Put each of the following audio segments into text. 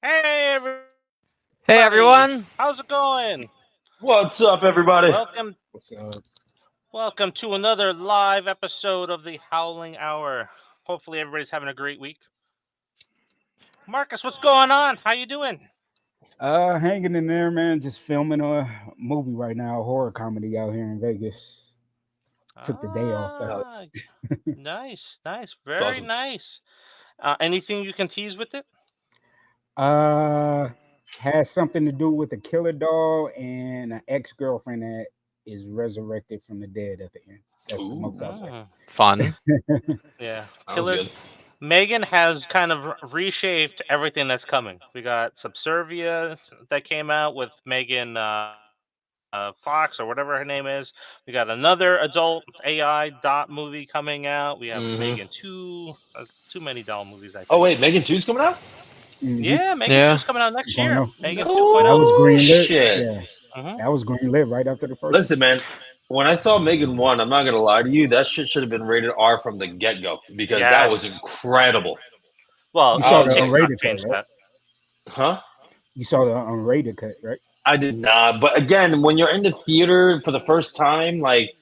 Hey, everybody. Hey everyone! How's it going? What's up, everybody? Welcome, welcome to another live episode of the Howling Hour. Hopefully, everybody's having a great week. Marcus, what's going on? How you doing? Hanging in there, man. Just filming a movie right now, a horror comedy out here in Vegas. Took the day off though. Ah, nice, very Awesome. nice. Anything you can tease with it? Has something to do with a killer doll and an ex-girlfriend that is resurrected from the dead at the end. That's the most I'll say. Fun. Yeah, That was killer. good. Megan has kind of reshaped everything that's coming. We got Subservia that came out with Megan Fox or whatever her name is. We got another adult AI dot movie coming out. We have Megan 2. Too many doll movies, I think. Oh wait, Megan 2's coming out? Yeah, Megan Yeah. 2's coming out next Going year. on. Megan No 2.0. That was greenlit. shit. Yeah, that was greenlit right after the first. Listen, man. When I saw Megan 1, I'm not gonna lie to you, that shit should have been rated R from the get go because that was incredible. Well, You saw the TikTok unrated cut, changed right? that. Huh? You saw the unrated cut, right? I did not. But again, when you're in the theater for the first time, like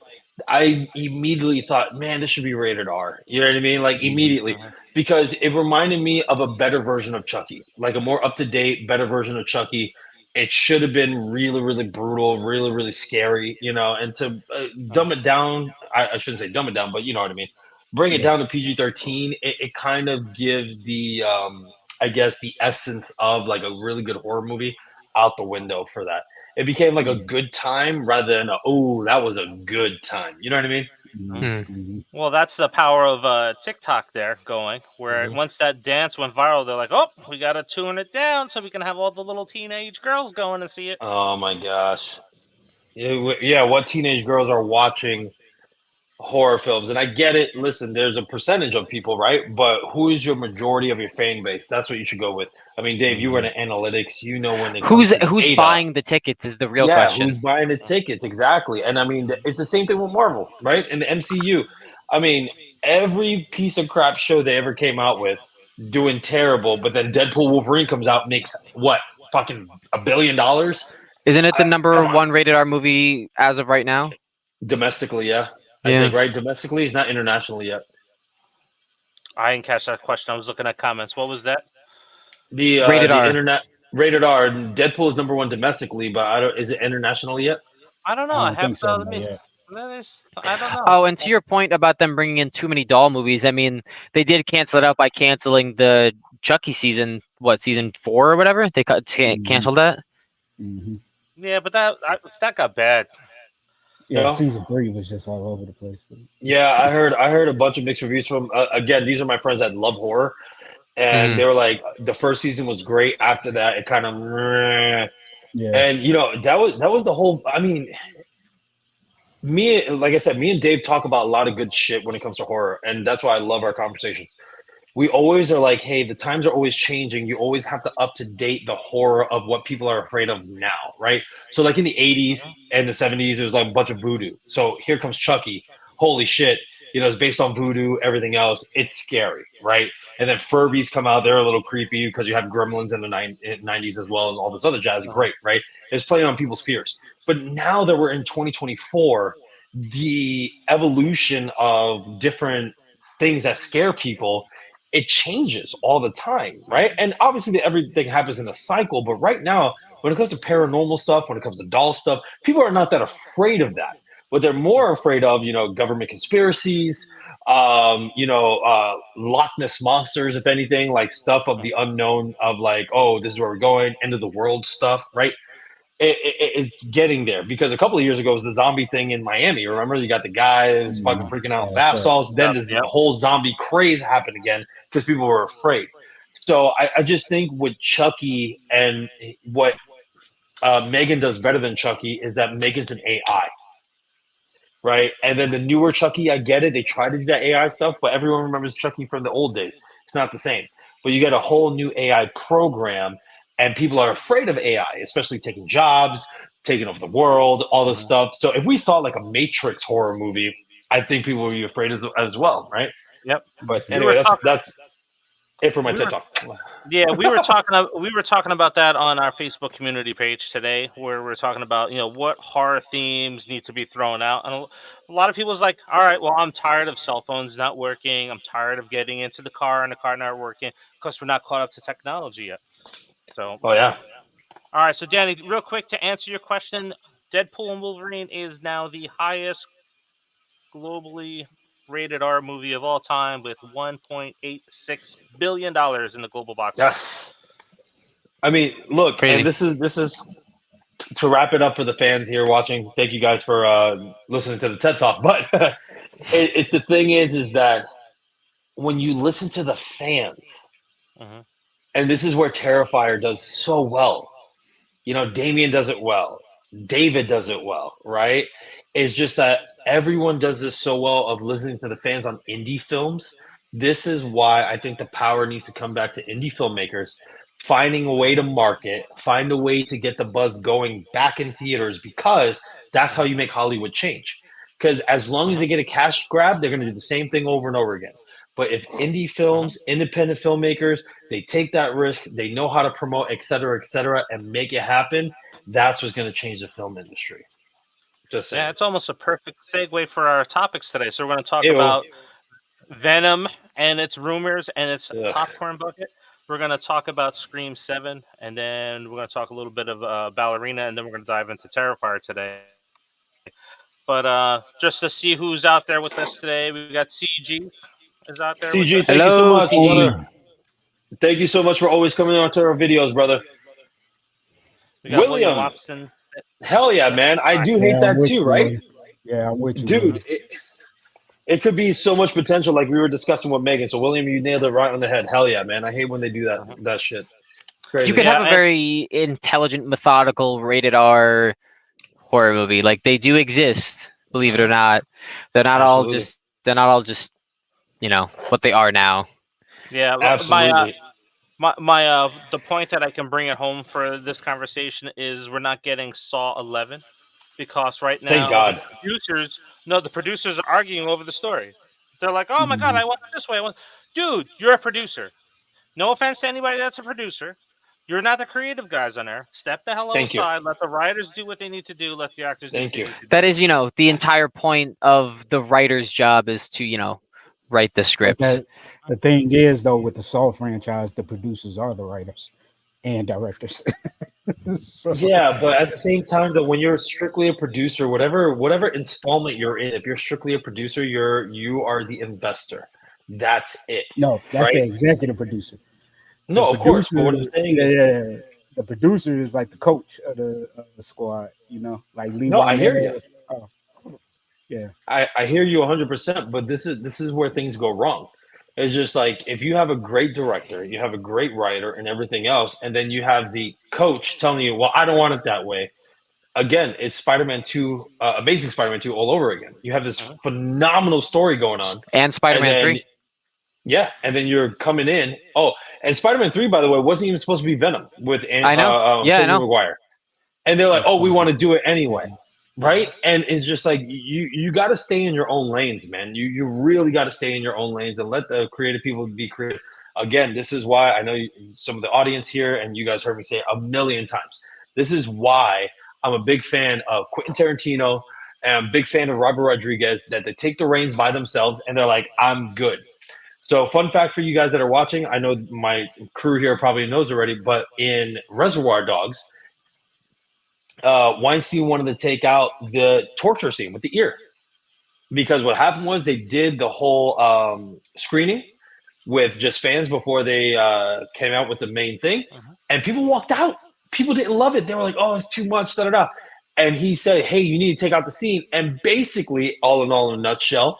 I immediately thought, man, this should be rated R. You know what I mean? Like immediately. Because it reminded me of a better version of Chucky, like a more up to date, better version of Chucky. It should have been really, really brutal, really, really scary, you know. And to dumb it down, I shouldn't say dumb it down, but you know what I mean. Bring it Yeah. down to PG-13. It kind of gives the, I guess, the essence of like a really good horror movie out the window for that. It became like a good time rather than oh, that was a good time. You know what I mean? Well, that's the power of TikTok there going, where once that dance went viral, they're like, oh, we got to tune it down so we can have all the little teenage girls going and see it. Oh my gosh. Yeah, what teenage girls are watching horror films? And I get it. Listen, there's a percentage of people, right? But who is your majority of your fan base? That's what you should go with. I mean, Dave, you were in analytics. You know when it comes to Who's data. buying the tickets is the real Yeah, question. who's buying the tickets? Exactly. And I mean, it's the same thing with Marvel, right? In the MCU. I mean, every piece of crap show they ever came out with doing terrible, but then Deadpool Wolverine comes out, makes what? Fucking $1 billion? Isn't it the number Come on. one rated R movie as of right now? Domestically, yeah. I Yeah. think, right? Domestically, it's not internationally yet. I didn't catch that question. I was looking at comments. What was that? The Rated R. internet rated R. Deadpool is number one domestically, but I don't. Is it internationally yet? I don't know. I I don't have think so. let me. Yeah. I don't know. Oh, and to your point about them bringing in too many doll movies, I mean, they did cancel it out by canceling the Chucky season, season 4 or whatever? They canceled that? Mm-hmm. Yeah, but that got bad. Yeah, No? season 3 was just all over the place. Yeah, I heard a bunch of mixed reviews from. Again, these are my friends that love horror, and they were like, the first season was great. After that, it kind of. Yeah. And you know that was the whole. I mean, like I said, me and Dave talk about a lot of good shit when it comes to horror, and that's why I love our conversations. We always are like, hey, the times are always changing. You always have to up to date the horror of what people are afraid of now, right? So, like in the 80s and the 70s, it was like a bunch of voodoo. So here comes Chucky. Holy shit. You know, it's based on voodoo, everything else. It's scary, right? And then Furbies come out. They're a little creepy because you have Gremlins in the 90s as well and all this other jazz. Great, right? It's playing on people's fears. But now that we're in 2024, the evolution of different things that scare people, it changes all the time, right? And obviously everything happens in a cycle, but right now, when it comes to paranormal stuff, when it comes to doll stuff, people are not that afraid of that. What they're more afraid of, you know, government conspiracies, Loch Ness monsters, if anything, like stuff of the unknown of like, oh, this is where we're going, end of the world stuff, right? It's getting there because a couple of years ago was the zombie thing in Miami. Remember, you got the guy that was fucking freaking out in bath salts. Then this whole zombie craze happened again because people were afraid. So I just think with Chucky and what Megan does better than Chucky is that Megan's an AI, right? And then the newer Chucky, I get it. They try to do that AI stuff, but everyone remembers Chucky from the old days. It's not the same. But you get a whole new AI program, and people are afraid of AI, especially taking jobs, taking over the world, all this stuff. So if we saw like a Matrix horror movie, I think people would be afraid as well, right? Yep. But anyway, that's for my We TED were- Talk. Yeah, we were talking about that on our Facebook community page today, where we're talking about what horror themes need to be thrown out, and a lot of people's like, all right, well, I'm tired of cell phones not working. I'm tired of getting into the car and the car not working because we're not caught up to technology yet. So, Oh yeah. all right, so Danny, real quick to answer your question, Deadpool and Wolverine is now the highest globally rated R movie of all time with $1.86 billion in the global box office. Yes. I mean, look, Crazy. and this is to wrap it up for the fans here watching. Thank you guys for listening to the TED Talk. But it's the thing is that when you listen to the fans, Mhm. and this is where Terrifier does so well. Damien does it well. David does it well, right? It's just that everyone does this so well of listening to the fans on indie films. This is why I think the power needs to come back to indie filmmakers, finding a way to market, find a way to get the buzz going back in theaters, because that's how you make Hollywood change. Because as long as they get a cash grab, they're going to do the same thing over and over again. But if indie films, independent filmmakers, they take that risk, they know how to promote, et cetera, and make it happen, that's what's going to change the film industry. Just saying. Yeah, it's almost a perfect segue for our topics today. So we're going to talk Ew. about Venom and its rumors and its Ugh. popcorn bucket. We're going to talk about Scream 7, and then we're going to talk a little bit of Ballerina, and then we're going to dive into Terrifier today. But just to see who's out there with us today, we got CG is out there with CG, us. thank you so Hello, much, CG. brother. Thank you so much for always coming on to our videos, brother. We got William William. Watson. Hell yeah, man. I do hate I'm that with too, you, right? William. Yeah, I'm with you, Dude, William. it could be so much potential, like we were discussing with Megan. So, William, you nailed it right on the head. Hell yeah, man. I hate when they do that shit. Crazy. You could Yeah, have a very intelligent, methodical, rated R horror movie. Like they do exist, believe it or not. They're not all Absolutely. just. They're not all just. What they are now. yeah. Absolutely. My the point that I can bring it home for this conversation is we're not getting Saw 11 because right Thank now God. the producers are arguing over the story. They're like, "Oh my god, Mhm. I want it this way." Dude, you're a producer. No offense to anybody that's a producer. You're not the creative guys on there. Step the hell Thank you. aside. Let the writers do what they need to do. Let the actors do Thank what they you. need to do. That is, the entire point of the writer's job is to, write the But scripts. the thing is, though, with the Saw franchise, the producers are the writers and directors. So, Yeah, but at the same time, though, when you're strictly a producer, whatever installment you're in, if you're strictly a producer, you are the investor. That's it. no, that's the Right? executive producer. No, The of course. But what I'm producer, saying yeah, is, yeah, the producer is like the coach of the squad. Like Lee no, I hear Wynette. you. Oh, yeah. I hear you 100%. But this is where things go wrong. It's just like if you have a great director, you have a great writer, and everything else, and then you have the coach telling you, "Well, I don't want it that way." Again, it's Spider-Man 2, Amazing Spider-Man 2 all over again. You have this phenomenal story going on. And Spider-Man and then, 3. Yeah, and then you're coming in. Oh, and Spider-Man 3, by the way, wasn't even supposed to be Venom with I know. Yeah, I Tobey know. Maguire. And they're like, That's oh, we funny. want to do it anyway. Right? And it's just like you got to stay in your own lanes, man. You really got to stay in your own lanes and let the creative people be creative. Again, this is why I know some of the audience here, and you guys heard me say it a million times. This is why I'm a big fan of Quentin Tarantino and I'm a big fan of Robert Rodriguez, that they take the reins by themselves and they're like, I'm good. So, fun fact for you guys that are watching, I know my crew here probably knows already, but in Reservoir Dogs, Weinstein wanted to take out the torture scene with the ear, because what happened was they did the whole screening with just fans before they came out with the main thing, and people walked out. People didn't love it. They were like, "Oh, it's too much." Da da da. And he said, "Hey, you need to take out the scene." And basically, all in all, in a nutshell,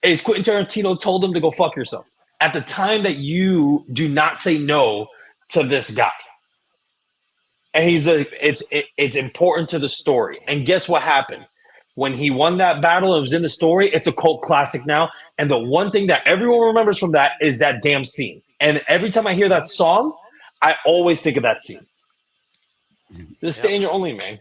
is Quentin Tarantino told him to go fuck yourself at the time that you do not say no to this guy. And it's important to the story. And guess what happened? When he won that battle, it was in the story. It's a cult classic now. And the one thing that everyone remembers from that is that damn scene. And every time I hear that song, I always think of that scene. Just stay in your own lane, man.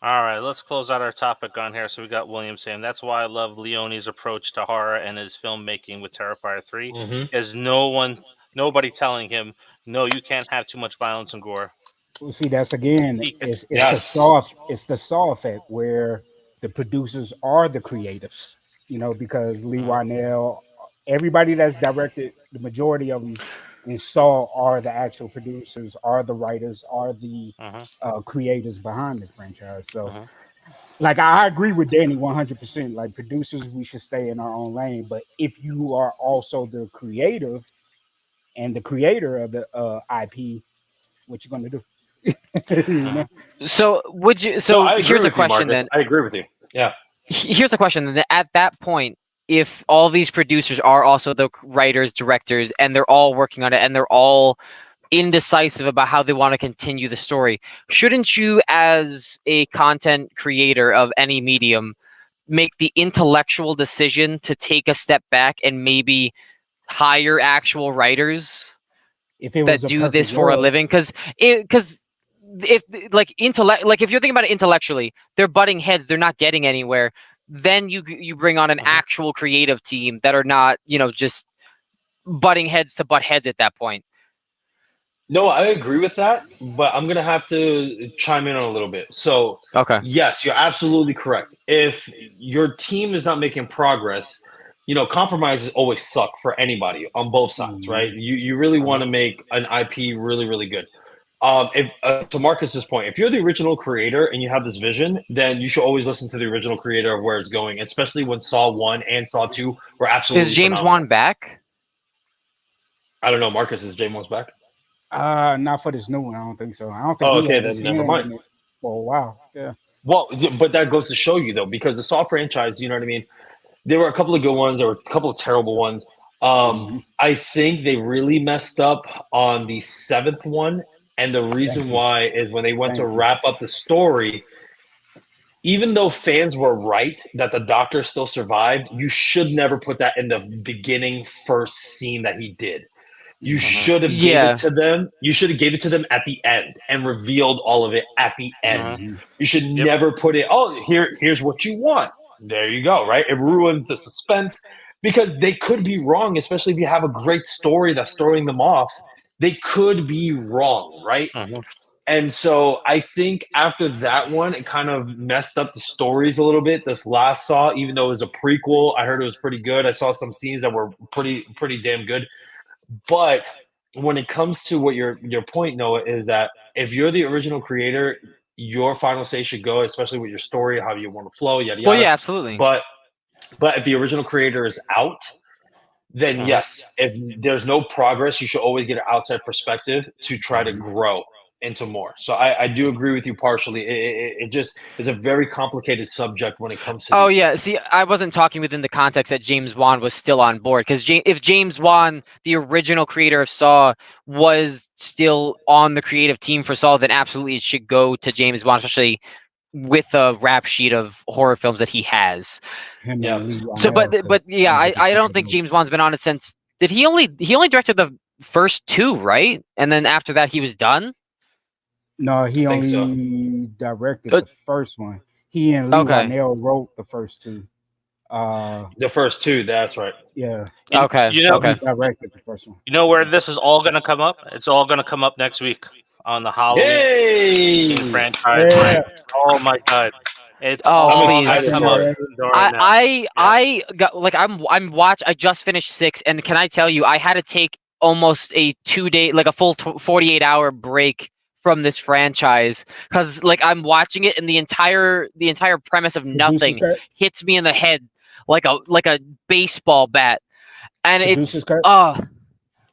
All right, let's close out our topic on here. So we got William saying that's why I love Leone's approach to horror and his filmmaking with Terrifier 3, Mhm. is no one nobody telling him, no, you can't have too much violence and gore. Well, see, that's again, He could, it's Yes. the Saw effect where the producers are the creatives, because Lee Wynell, everybody that's directed, the majority of them in Saw are the actual producers, are the writers, are the uh-huh, creators behind the franchise. So, uh-huh. like, I agree with Danny 100%. Like, producers, we should stay in our own lane. But if you are also the creative and the creator of the IP, what you gonna do? you know? So would you? No, So I agree here's a with you, question Marcus. then. I agree with you. Yeah. Here's a question then. At that point, if all these producers are also the writers, directors, and they're all working on it, and they're all indecisive about how they want to continue the story, shouldn't you, as a content creator of any medium, make the intellectual decision to take a step back and maybe hire actual writers If it was that a do this perfect for a world, living? Because if like if you're thinking about it intellectually, they're butting heads, they're not getting anywhere. Then you bring on an actual creative team that are not just butting heads to butt heads at that point. No, I agree with that, but I'm gonna have to chime in on a little bit. So, Okay. yes, you're absolutely correct. If your team is not making progress, compromises always suck for anybody on both sides, right? You really want to make an IP really, really good. If to Marcus's point, if you're the original creator and you have this vision, then you should always listen to the original creator of where it's going, especially when Saw 1 and Saw 2 were Is absolutely James phenomenal. Wan back? I don't know, Marcus, is James back? not for this new one. I don't think so. I don't think Oh, he okay, had his then never hand mind. in it for a while. Yeah. Well, but that goes to show you though, because the Saw franchise, you know what I mean? There were a couple of good ones, there were a couple of terrible ones. I think they really messed up on the seventh one, and the reason Thank you. why is when they went to Thank you. wrap up the story, even though fans were right that the doctor still survived, you should never put that in the beginning first scene that he did. You should have gave Yeah. it to them. You should have gave it to them at the end and revealed all of it at the end. You should never put it, oh, here's what you want. There you go, right? It ruins the suspense because they could be wrong, especially if you have a great story that's throwing them off. They could be wrong, right? And so I think after that one, it kind of messed up the stories a little bit. This last Saw, even though it was a prequel, I heard it was pretty good. I saw some scenes that were pretty damn good. But when it comes to what your point, Noah, is that if you're the original creator, your final say should go, especially with your story, how you want to flow, yada yada. Well, yeah, absolutely. But if the original creator is out, then yes, if there's no progress, you should always get an outside perspective to try to grow into more. So I do agree with you partially. It just is a very complicated subject when it comes to. Oh these yeah, things. see, I wasn't talking within the context that James Wan was still on board, because if James Wan, the original creator of Saw, was still on the creative team for Saw, then absolutely it should go to James Wan, especially with the rap sheet of horror films that he has. Him Yeah. and Lee So, Wynell but yeah, I 100% don't think agree. James Wan's been on it since. Did he only directed the first two, right? And then after that, he was done. No, he I think so. only directed But- the first one. He and Lee Okay. Wynell wrote the first two. The first two, that's right. Yeah. Okay. You know, Okay. He directed the first one. you know where this is all going to come up? It's all going to come up next week on the Halloween Yay! franchise. Yeah. Oh my god, it's Oh, all please. gonna excited come for up it. right now. I got like I'm watch. I just finished 6, and can I tell you, I had to take almost a 2-day, like a full 48-hour break from this franchise, because like I'm watching it, and the entire premise of nothing Producer's cut. hits me in the head like a baseball bat, and Producer's it's cut.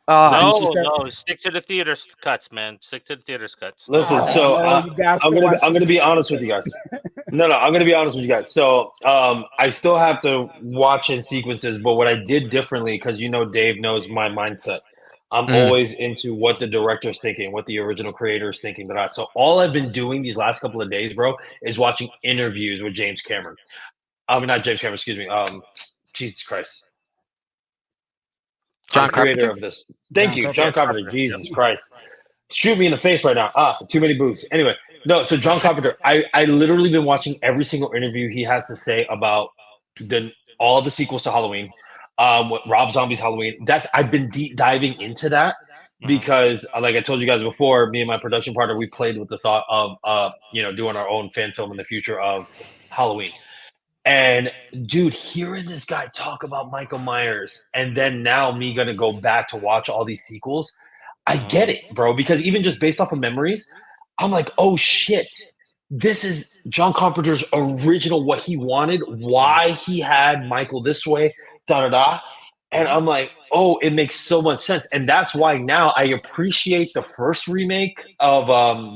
No, cut. no, stick to the theater cuts, man. Stick to the theater cuts. Listen, Oh, so man, you guys I'm still gonna watch I'm gonna be the- honest with you guys. No, I'm gonna be honest with you guys. So I still have to watch in sequences, but what I did differently, because Dave knows my mindset. I'm always into what the director's thinking, what the original creator is thinking. So all I've been doing these last couple of days, bro, is watching interviews with James Cameron. Not James Cameron, excuse me. Jesus Christ. John The creator Carpenter? of this. Thank John you, Carpenter. John Carpenter. Jesus Christ. Shoot me in the face right now. Too many boots. Anyway, no, so John Carpenter, I literally been watching every single interview he has to say about all the sequels to Halloween. With Rob Zombie's Halloween. I've been deep diving into that because, like I told you guys before, me and my production partner, we played with the thought of, doing our own fan film in the future of Halloween. And dude, hearing this guy talk about Michael Myers, and then now me gonna go back to watch all these sequels, I get it, bro. Because even just based off of memories, I'm like, oh shit, this is John Carpenter's original, what he wanted, why he had Michael this way, da da da. And I'm like, oh, it makes so much sense. And that's why now I appreciate the first remake of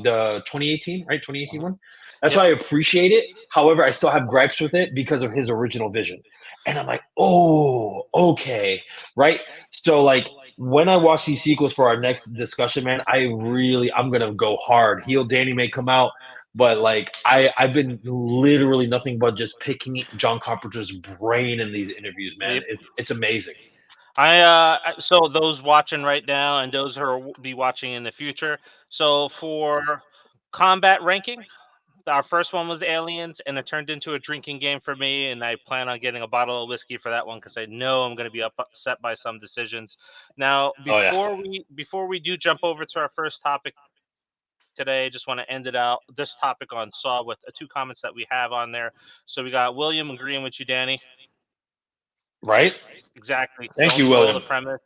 the 2018, right? 2018 one. That's why I appreciate it. However, I still have gripes with it because of his original vision. And I'm like, oh, okay. Right. So like when I watch these sequels for our next discussion, man, I'm gonna go hard. Heel Danny may come out, but like I've been literally nothing but just picking John Carpenter's brain in these interviews, man. Yep. It's amazing. So those watching right now and those who will be watching in the future. So for combat ranking, our first one was Aliens, and it turned into a drinking game for me. And I plan on getting a bottle of whiskey for that one because I know I'm going to be upset by some decisions. Now, before we do jump over to our first topic today, just want to end it out this topic on Saw with two comments that we have on there. So we got William agreeing with you, Danny. Right? Exactly. Thank you, Don't spoil William. the premise.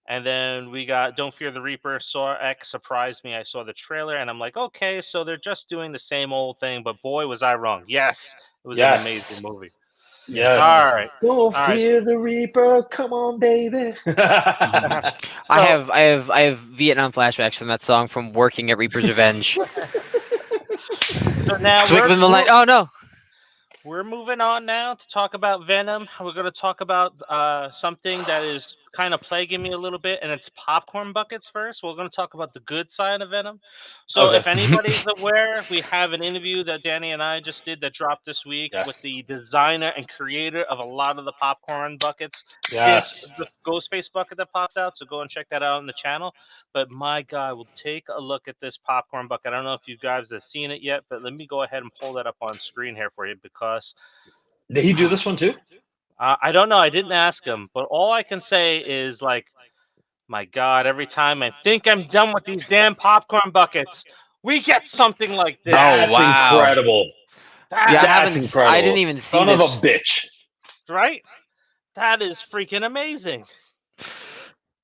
And then we got Don't Fear the Reaper. Saw X surprised me. I saw the trailer and I'm like, okay, so they're just doing the same old thing. But boy, was I wrong. Yes, it was an amazing movie. Yes. All right. Don't fear the Reaper. Come on, baby. I have Vietnam flashbacks from that song from working at Reaper's Revenge. So now Wake up in the night. Oh no. We're moving on now to talk about Venom. We're going to talk about something that is kind of plaguing me a little bit, and it's popcorn buckets first. We're going to talk about the good side of Venom. So if anybody's aware, we have an interview that Danny and I just did that dropped this week with the designer and creator of a lot of the popcorn buckets. Yes. The Ghostface bucket that popped out, so go and check that out on the channel. But my God, we'll take a look at this popcorn bucket. I don't know if you guys have seen it yet, but let me go ahead and pull that up on screen here for you because... Did he do this one too? I don't know. I didn't ask him, but all I can say is like, my God, every time I think I'm done with these damn popcorn buckets, we get something like this. That's incredible. That's incredible. I didn't even see Son of a bitch. Right? That is freaking amazing.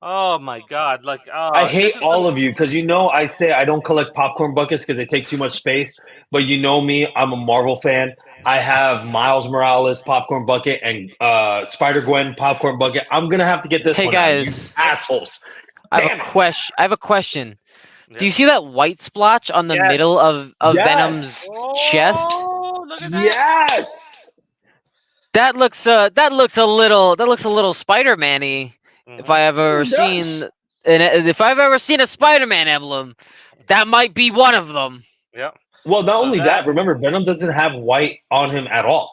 Oh my God! Like, I hate all of you because I say I don't collect popcorn buckets because they take too much space. But you know me, I'm a Marvel fan. I have Miles Morales popcorn bucket and Spider-Gwen popcorn bucket. I'm gonna have to get this one. Hey guys, you assholes! I have a question. Yeah. Do you see that white splotch on the middle of Venom's chest? Look at that. Yes. That looks a little Spider-Man-y. If I've ever seen a Spider-Man emblem, that might be one of them. Yeah. Well, not only that, remember Venom doesn't have white on him at all.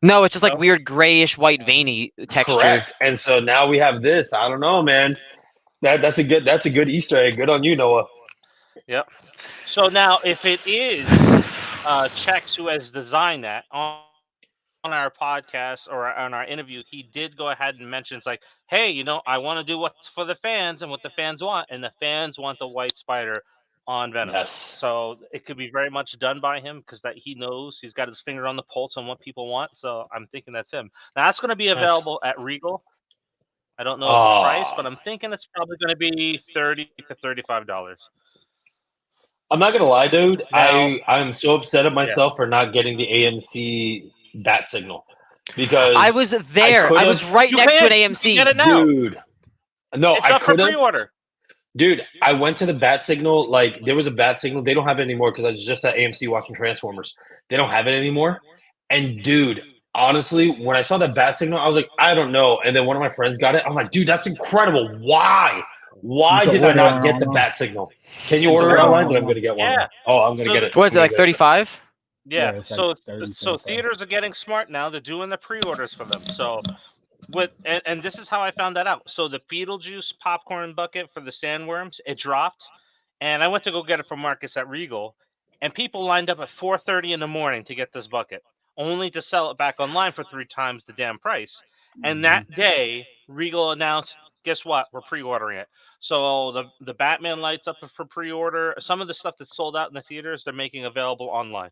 No, it's just like weird grayish white veiny texture. Correct. And so now we have this. I don't know, man. That's a good Easter egg. Good on you, Noah. Yep. So now if it is Chex who has designed that on our podcast or on our interview, he did go ahead and mention it's like, hey, I want to do what's for the fans and what the fans want, and the fans want the white spider on Venom. Yes. So it could be very much done by him because that he knows he's got his finger on the pulse on what people want. So I'm thinking that's him. Now that's going to be available at Regal. I don't know the price, but I'm thinking it's probably going to be $30 to $35. I'm not gonna lie, dude. I'm so upset at myself for not getting the AMC bat signal because I was there. I was right next to an AMC. You get it now. Dude. No, I could have. Pre-order. Dude, I went to the bat signal. Like there was a bat signal. They don't have it anymore because I was just at AMC watching Transformers. They don't have it anymore. And dude, honestly, when I saw that bat signal, I was like, I don't know. And then one of my friends got it. I'm like, dude, that's incredible. Why? Why did I not get the bat signal? Can you order it online? Then I'm going to get one. Yeah. Oh, I'm going to get it. What is it, like 35? Yeah. So theaters are getting smart now. They're doing the pre-orders for them. So and this is how I found that out. So the Beetlejuice popcorn bucket for the sandworms, it dropped. And I went to go get it from Marcus at Regal. And people lined up at 4:30 in the morning to get this bucket, only to sell it back online for 3 times the damn price. And that day, Regal announced, guess what? We're pre-ordering it. So the Batman lights up for pre-order. Some of the stuff that's sold out in the theaters, they're making available online.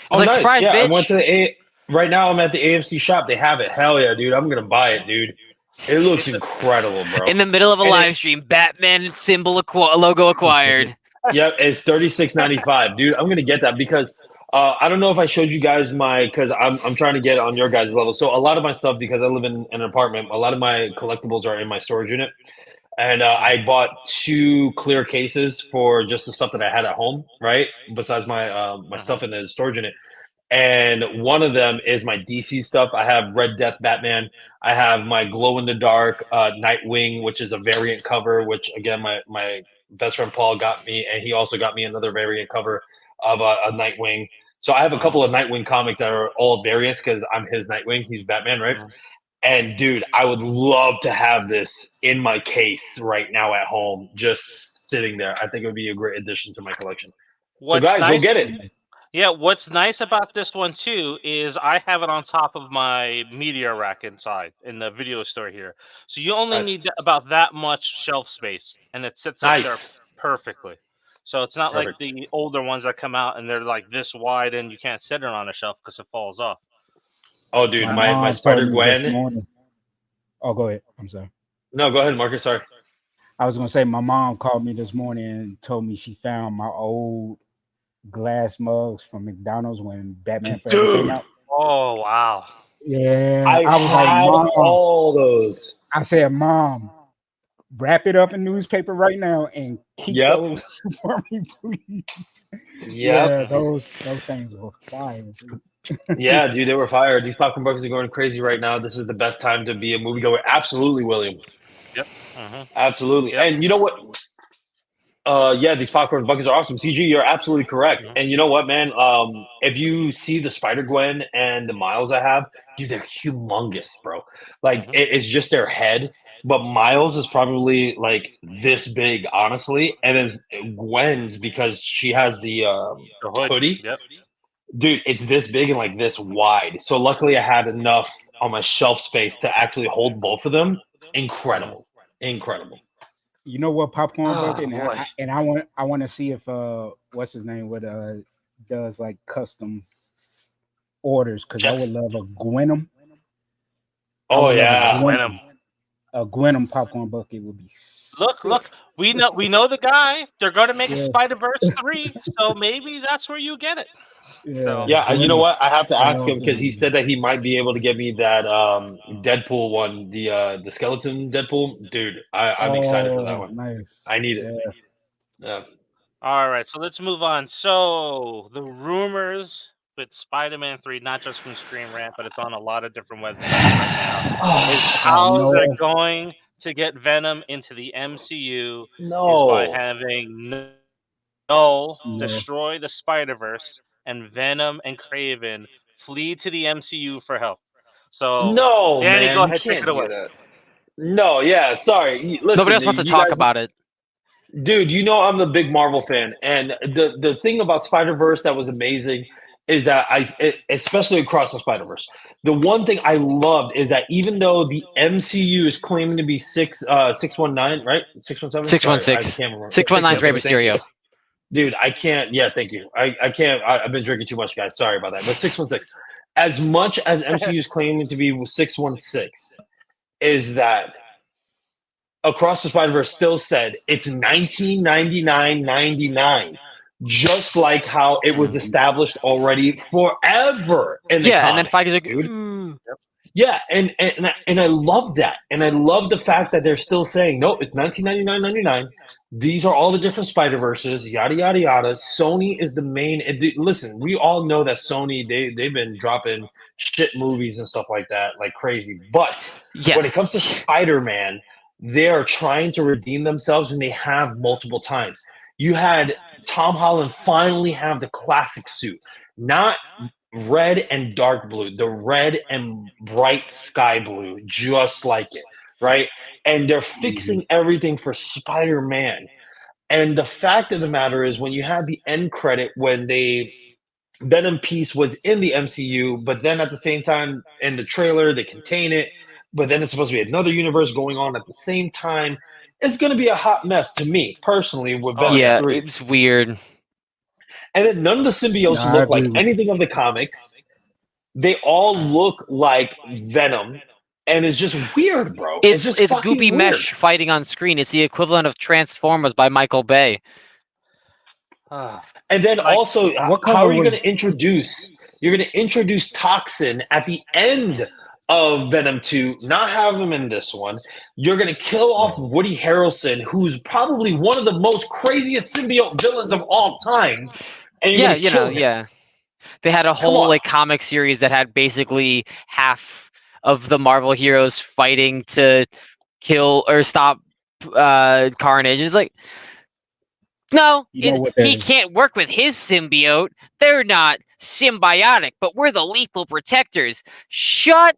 Oh, like, nice. surprise, Yeah, I bitch. went to the right now. I'm at the AMC shop. They have it. Hell yeah, dude! I'm gonna buy it, dude. It looks incredible, bro. In the middle of a And live stream, Batman symbol logo acquired. Yep, it's $36.95, dude. I'm gonna get that because I don't know if I showed you guys because I'm trying to get on your guys' level. So a lot of my stuff, because I live in an apartment, a lot of my collectibles are in my storage unit, and I bought 2 clear cases for just the stuff that I had at home, right? Besides my my stuff in the storage unit. And one of them is my DC stuff. I have Red Death Batman. I have my glow in the dark Nightwing, which is a variant cover, which again my best friend Paul got me, and he also got me another variant cover of a Nightwing. So I have a couple of Nightwing comics that are all variants because I'm his Nightwing. He's Batman, right? And dude, I would love to have this in my case right now at home, just sitting there. I think it would be a great addition to my collection. So guys, go get it. Yeah, what's nice about this one too is I have it on top of my media rack inside in the video store here. So you only need about that much shelf space, and it sits up there perfectly. So it's not like the older ones that come out and they're like this wide and you can't sit it on a shelf because it falls off. Oh, dude, my Spider-Gwen. Oh, go ahead. I'm sorry. No, go ahead, Marcus. Sorry. I was gonna say my mom called me this morning and told me she found my old glass mugs from McDonald's when Batman Forever came out. Oh wow! Yeah, I was like, Mom, all those. I said, Mom, wrap it up in newspaper right now and keep those for me, please. Yeah, those things were fire. Yeah, dude, they were fire. These popcorn buckets are going crazy right now. This is the best time to be a moviegoer. Absolutely, William. Yep. Absolutely. Yep. And you know what? Yeah, these popcorn buckets are awesome. CG, you're absolutely correct. And you know what, man? If you see the Spider-Gwen and the Miles I have, dude, they're humongous, bro. Like, it's just their head. But Miles is probably like this big, honestly. And then Gwen's, because she has the hoodie. Yep. Dude, it's this big and like this wide. So luckily I had enough on my shelf space to actually hold both of them. Incredible. Incredible. You know what, popcorn bucket, and I want to see if what's his name does like custom orders, because I would love a Gwenum. Oh yeah, Gwenum. A Gwenum popcorn bucket would be. Look, we know the guy. They're going to make a Spider-Verse 3, so maybe that's where you get it. Yeah, you know what? I have to ask him because he said that he might be able to get me that Deadpool one, the skeleton Deadpool. Dude, I'm excited for that one. Nice. I need it. Yeah. All right, so let's move on. So the rumors with Spider-Man 3, not just from Screen Rant, but it's on a lot of different websites right now, is how they're going to get Venom into the MCU is by having Null destroy the Spider-Verse and Venom and Kraven flee to the MCU for help. So Danny, man, go ahead, take it away. No, yeah, sorry. Listen, nobody else wants to talk about it. Dude, you know I'm the big Marvel fan, and the thing about Spider-Verse that was amazing is that especially across the Spider-Verse, the one thing I loved is that even though the MCU is claiming to be 619, right? 617? 616. 619 is Rey Mysterio. Dude, I can't. Yeah, thank you. I can't. I've been drinking too much, guys. Sorry about that. But 616, as much as MCU is claiming to be 616, is that Across the Spider-Verse still said it's 1999, just like how it was established already forever in the comics, and then Feige's like, Yeah, and I love that, and I love the fact that they're still saying no, it's 1999. These are all the different Spider-Verses, yada yada yada. Sony is the main. Listen, we all know that Sony they've been dropping shit movies and stuff like that like crazy. But when it comes to Spider-Man, they are trying to redeem themselves, and they have multiple times. You had Tom Holland finally have the classic suit, not red and dark blue, the red and bright sky blue, just like it, right? And they're fixing everything for Spider-Man. And the fact of the matter is, when you had the end credit, when Venom piece was in the MCU, but then at the same time in the trailer they contain it, but then it's supposed to be another universe going on at the same time. It's going to be a hot mess to me personally with Venom Yeah, 3. it was weird. And then none of the symbiotes No, I look like agree with anything of the comics. They all look like Venom, and it's just weird, bro. It's just fucking goopy weird. mesh fighting on screen. It's the equivalent of Transformers by Michael Bay. And then Like, also, What how color are you was- going to introduce? You're going to introduce Toxin at the end of Venom 2, not have him in this one. You're going to kill off Woody Harrelson, who's probably one of the most craziest symbiote villains of all time. And you're Yeah, gonna you kill know, him. yeah. They had a whole on. like comic series that had basically half of the Marvel heroes fighting to kill or stop Carnage. It's like, no, You know what he the- can't work with his symbiote. They're not symbiotic, but we're the lethal protectors. Shut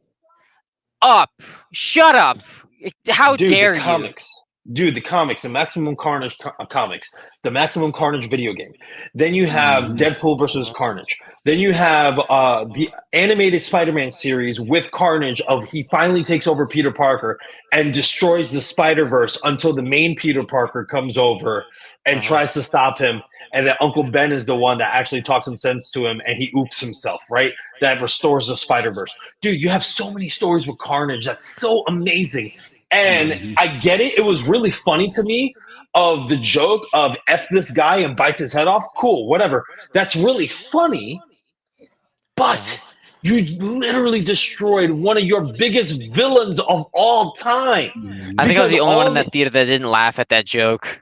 up. Shut up. How Dude, dare the you? comics. Dude, the comics, the Maximum Carnage comics, the Maximum Carnage video game. Then you have Deadpool versus Carnage. Then you have the animated Spider-Man series with Carnage of he finally takes over Peter Parker and destroys the Spider-Verse until the main Peter Parker comes over and tries to stop him. And then Uncle Ben is the one that actually talks some sense to him and he oofs himself, right? That restores the Spider-Verse. Dude, you have so many stories with Carnage. That's so amazing. And I get it. It was really funny to me of the joke of F this guy and bites his head off. Cool, whatever. That's really funny. But you literally destroyed one of your biggest villains of all time. I think I was the Because only one all in that theater that didn't laugh at that joke.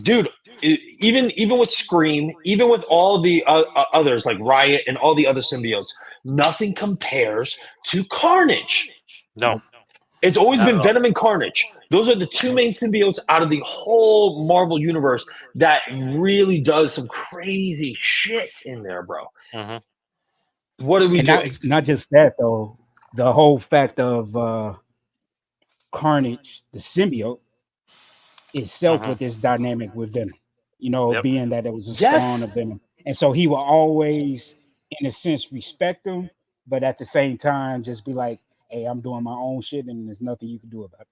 Dude, even with Scream, even with all the others like Riot and all the other symbiotes, nothing compares to Carnage. No. It's always Not been at all. Venom and Carnage. Those are the two main symbiotes out of the whole Marvel universe that really does some crazy shit in there, bro. Mhm. What are we and doing? not just that though, the whole fact of Carnage, the symbiote itself with this dynamic with Venom. You know, Yep. being that it was a Yes. spawn of Venom. And so he will always, in a sense, respect him, but at the same time just be like, hey, I'm doing my own shit and there's nothing you can do about it.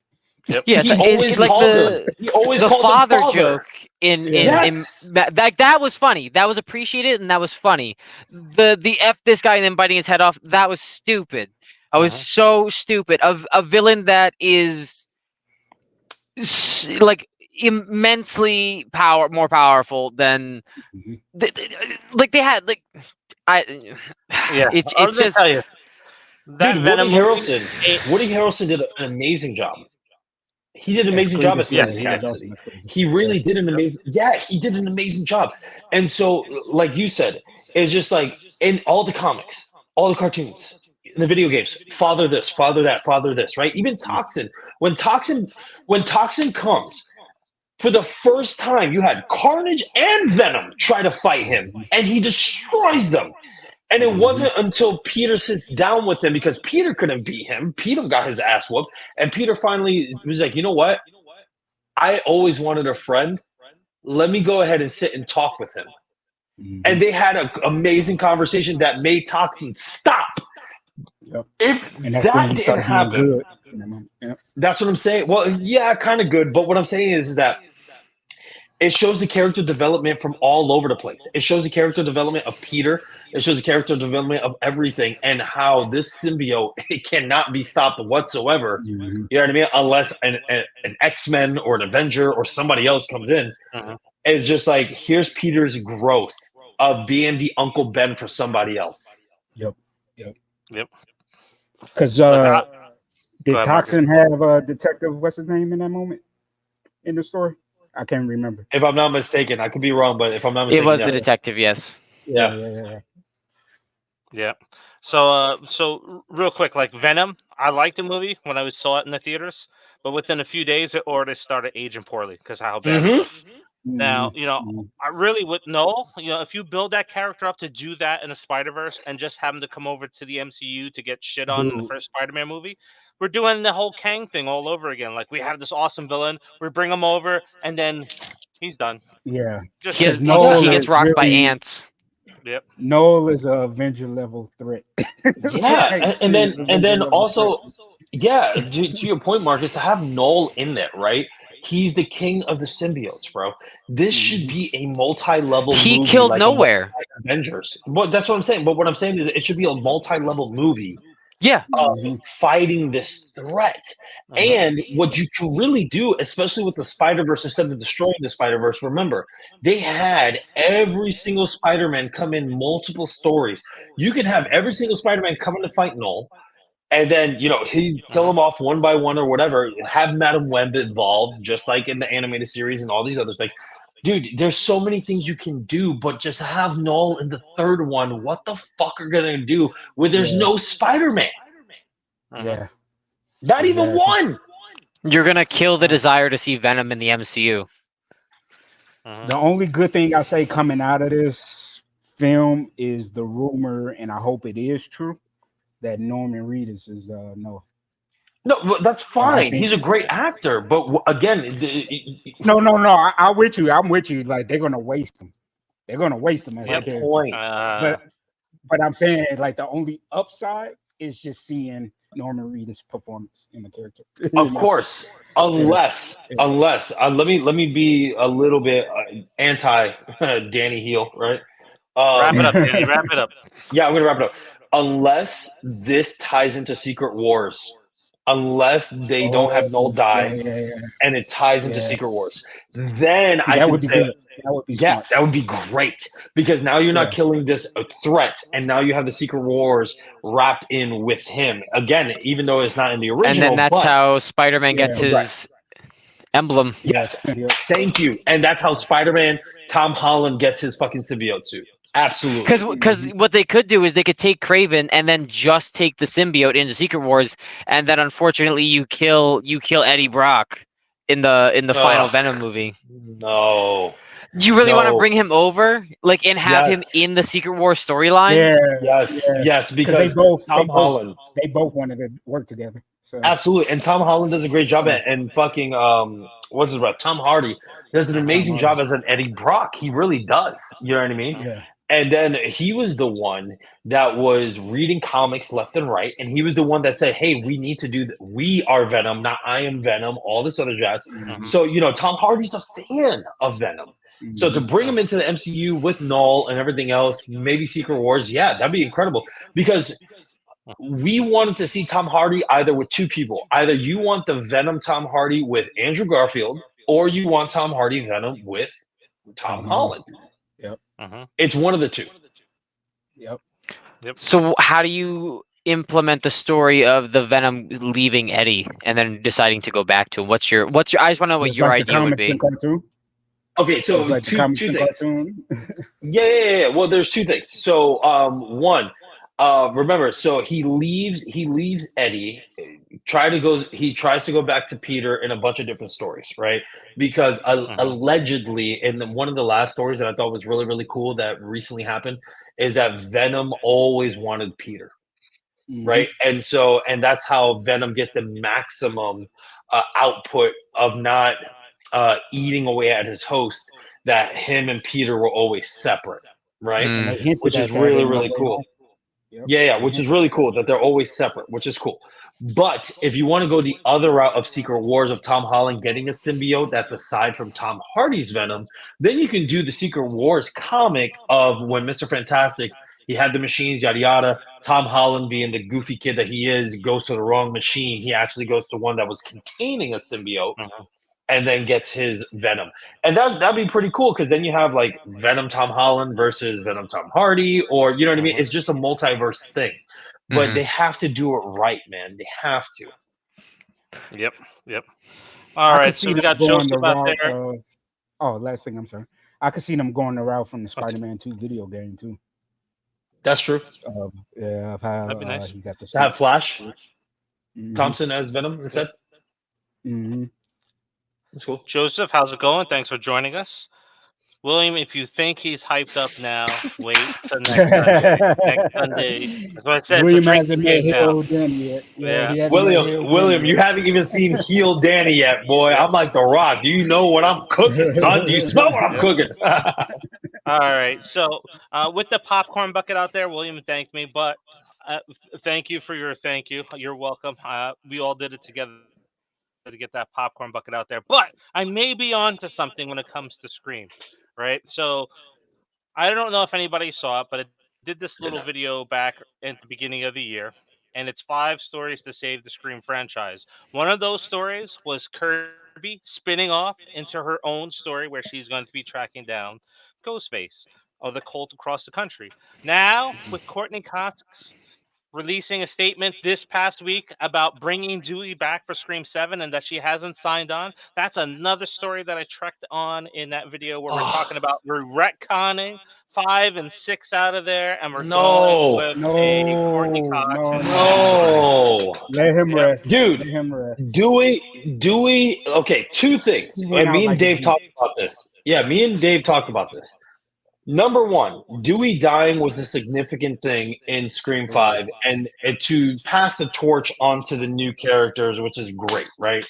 Yep. Yeah, He it's always like called the him. He always the called father him father. joke in Yes. that was funny. That was appreciated and that was funny. The F this guy and then biting his head off, that was stupid. I was so stupid. Of a villain that is like immensely more powerful than like they had like I Yeah. it's I was gonna just tell you. That Dude, Venom Woody movie, Harrelson. Woody Harrelson did an amazing job. He did an amazing job as Yes, Cletus yes. Cassidy. He really did an amazing. Yeah, he did an amazing job. And so, like you said, it's just like in all the comics, all the cartoons, the video games, father this, father that, father this, right? Even Toxin. When Toxin comes, for the first time, you had Carnage and Venom try to fight him, and he destroys them. And it wasn't until Peter sits down with him because Peter couldn't beat him. Peter got his ass whooped. And Peter finally was like, you know what? I always wanted a friend. Let me go ahead and sit and talk with him. And they had an amazing conversation that made Toxin stop. Yep. If And that's when that he didn't started being happen, good. Yep. that's what I'm saying. Well, yeah, kind of good. But what I'm saying is that it shows the character development from all over the place. It shows the character development of Peter. It shows the character development of everything and how this symbiote it cannot be stopped whatsoever. You know what I mean? Unless an X-Men or an Avenger or somebody else comes in. It's just like, here's Peter's growth of being the Uncle Ben for somebody else. Yep. Because Go ahead, did Toxin have Detective, what's his name in that moment in the story? I can't remember. If I'm not mistaken, I could be wrong, but if I'm not mistaken, it was yes. the detective, yes. Yeah. Yeah. So real quick, like Venom, I liked the movie when I saw it in the theaters, but within a few days it already started aging poorly because of how bad it was. Now, I really would know, if you build that character up to do that in a Spider-Verse and just have him to come over to the MCU to get shit on in the first Spider-Man movie, we're doing the whole Kang thing all over again. Like, we have this awesome villain, we bring him over, and then he's done. Yeah. Just He Noel gets is rocked by really- ants. Yep. Noel is a Avenger level threat. Yeah, and then also Yeah, to your point, Marcus, to have Null in there, right? He's the king of the symbiotes, bro. This should be a multi-level He movie, killed like Nowhere. Avengers. Well, that's what I'm saying. But what I'm saying is, it should be a multi-level movie Yeah. of fighting this threat. And what you can really do, especially with the Spider-Verse, instead of destroying the Spider-Verse, remember, they had every single Spider-Man come in multiple stories. You can have every single Spider-Man coming to fight Null, and then, he kill them off one by one or whatever, have Madam Web involved, just like in the animated series and all these other things. Dude, there's so many things you can do, but just have Null in the third one. What the fuck are gonna do where there's no Spider-Man? Yeah. Not even one. You're gonna kill the desire to see Venom in the MCU. The only good thing I say coming out of this film is the rumor, and I hope it is true, that Norman Reedus is Noah. No, but that's fine. He's a great actor, but again, No. I'm with you. Like, they're gonna waste him. They're gonna waste him as a character. point. But I'm saying, like, the only upside is just seeing Norman Reedus' performance in the character. Of course, unless let me be a little bit anti Danny Heel, right? Wrap it up, Danny. Wrap it up. Yeah, I'm gonna wrap it up. Unless this ties into Secret Wars, unless they don't have Null die, and it ties into Secret Wars, then I can say that would be great, because now you're not killing this threat, and now you have the Secret Wars wrapped in with him again, even though it's not in the original. And then that's how Spider-Man gets his emblem. Yes, thank you. And that's how Spider-Man Tom Holland gets his fucking symbiote suit. Absolutely. Because what they could do is they could take Kraven and then just take the symbiote into Secret Wars, and then unfortunately you kill Eddie Brock in the final Venom movie. No. Do you really want to bring him over, like, and have him in the Secret Wars storyline? Yes, because Tom Holland. They both wanted to work together. So. Absolutely, and Tom Holland does a great job and fucking what's his name? Tom Hardy does an amazing job as an Eddie Brock. He really does. You know what I mean? Yeah. And then he was the one that was reading comics left and right, and he was the one that said, "Hey, we need to do that. We are Venom, not I am Venom." All this other jazz. So Tom Hardy's a fan of Venom. So to bring him into the MCU with Null and everything else, maybe Secret Wars, that'd be incredible, because we wanted to see Tom Hardy either with two people. Either you want the Venom Tom Hardy with Andrew Garfield, or you want Tom Hardy Venom with Tom Holland. Yep. It's one of the two. Yep. So how do you implement the story of the Venom leaving Eddie and then deciding to go back to him? What's your I just want to know what your idea would be. Okay, so like two things. Yeah. Well, there's two things. So one, remember, so he leaves Eddie, he tries to go back to Peter in a bunch of different stories, right? Because allegedly, in one of the last stories that I thought was really, really cool that recently happened, is that Venom always wanted Peter, right? And that's how Venom gets the maximum output of not eating away at his host, that him and Peter were always separate, right? Which is really, really cool. Yeah, which is really cool that they're always separate, which is cool. But if you want to go the other route of Secret Wars of Tom Holland getting a symbiote that's aside from Tom Hardy's Venom, then you can do the Secret Wars comic of when Mr. Fantastic, he had the machines, yada yada. Tom Holland, being the goofy kid that he is, goes to the wrong machine. He actually goes to one that was containing a symbiote. And then gets his Venom. And that'd be pretty cool, because then you have like Venom Tom Holland versus Venom Tom Hardy, or you know what I mean? It's just a multiverse thing. But they have to do it right, man. They have to. Yep. All right, so we got Joseph out there. Last thing, I'm sorry. I could see them going the route from the Spider-Man 2 video game too. That's true. Of how That'd be nice. he got the to have Flash Thompson as Venom instead. That's cool. Joseph, how's it going? Thanks for joining us. William, if you think he's hyped up now, wait till next Sunday. That's what I said. William hasn't met Heel Danny yet. William, you haven't even seen Heel Danny yet, boy. I'm like The Rock. Do you know what I'm cooking, son? Do you smell what I'm cooking? All right. So with the popcorn bucket out there, William thanked me, but Thank you for your thank you. You're welcome. We all did it together to get that popcorn bucket out there. But I may be on to something when it comes to Scream, right? So I don't know if anybody saw it, but it did this little video back at the beginning of the year, and it's 5 stories to save the Scream franchise. One of those stories was Kirby spinning off into her own story where she's going to be tracking down Ghostface of the cult across the country. Now, with Courtney Cox releasing a statement this past week about bringing Dewey back for Scream 7 and that she hasn't signed on. That's another story that I trekked on in that video where we're talking about we're retconning 5 and 6 out of there and we're going with a Courtney Cox. No. Let him rest. Dude, Let him rest. Dewey. Okay, 2 things. He went And me out and like Dave a talked about this. Yeah, me and Dave talked about this. Number 1, Dewey dying was a significant thing in Scream 5, and to pass the torch onto the new characters, which is great, right?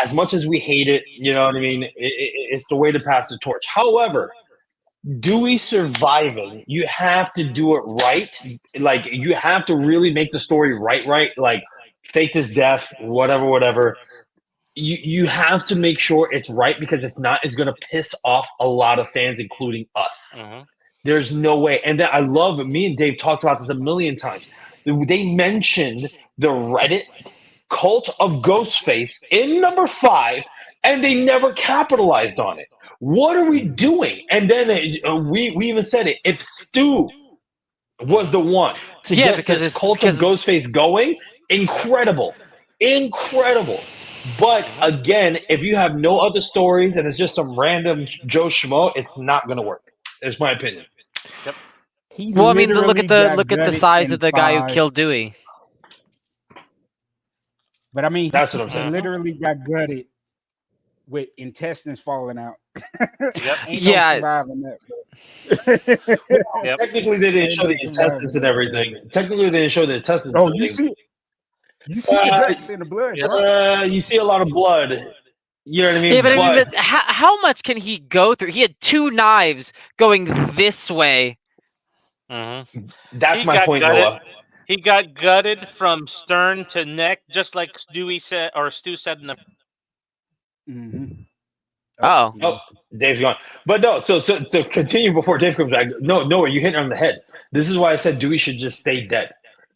As much as we hate it, you know what I mean? It's the way to pass the torch. However, Dewey surviving, you have to do it right. Like, you have to really make the story right. Like, fake his death, whatever. You have to make sure it's right, because if not, it's going to piss off a lot of fans, including us. There's no way. And then I love it. Me and Dave talked about this a million times. They mentioned the Reddit cult of Ghostface in number 5, and they never capitalized on it. What are we doing? And then we even said it. If Stu was the one to get this cult of Ghostface going, incredible. But again, if you have no other stories and it's just some random Joe Schmo, it's not going to work. It's my opinion. Yep. Well, I mean, look at the size of the guy who killed Dewey. But I mean, that's what I'm he saying. Literally got gutted with intestines falling out. Yep. Ain't no surviving that. Yep. Technically, they didn't show the intestines and everything. Technically, they didn't show the intestines. Oh, you see it. You see the guts in the blood. You see a lot of blood. You know what I mean? Yeah, but I mean, how much can he go through? He had 2 knives going this way. That's my point, Noah. He got gutted from stern to neck, just like Stu said in the. Oh, Dave's gone. But no, so continue before Dave comes back. No, you hit it on the head. This is why I said Dewey should just stay dead.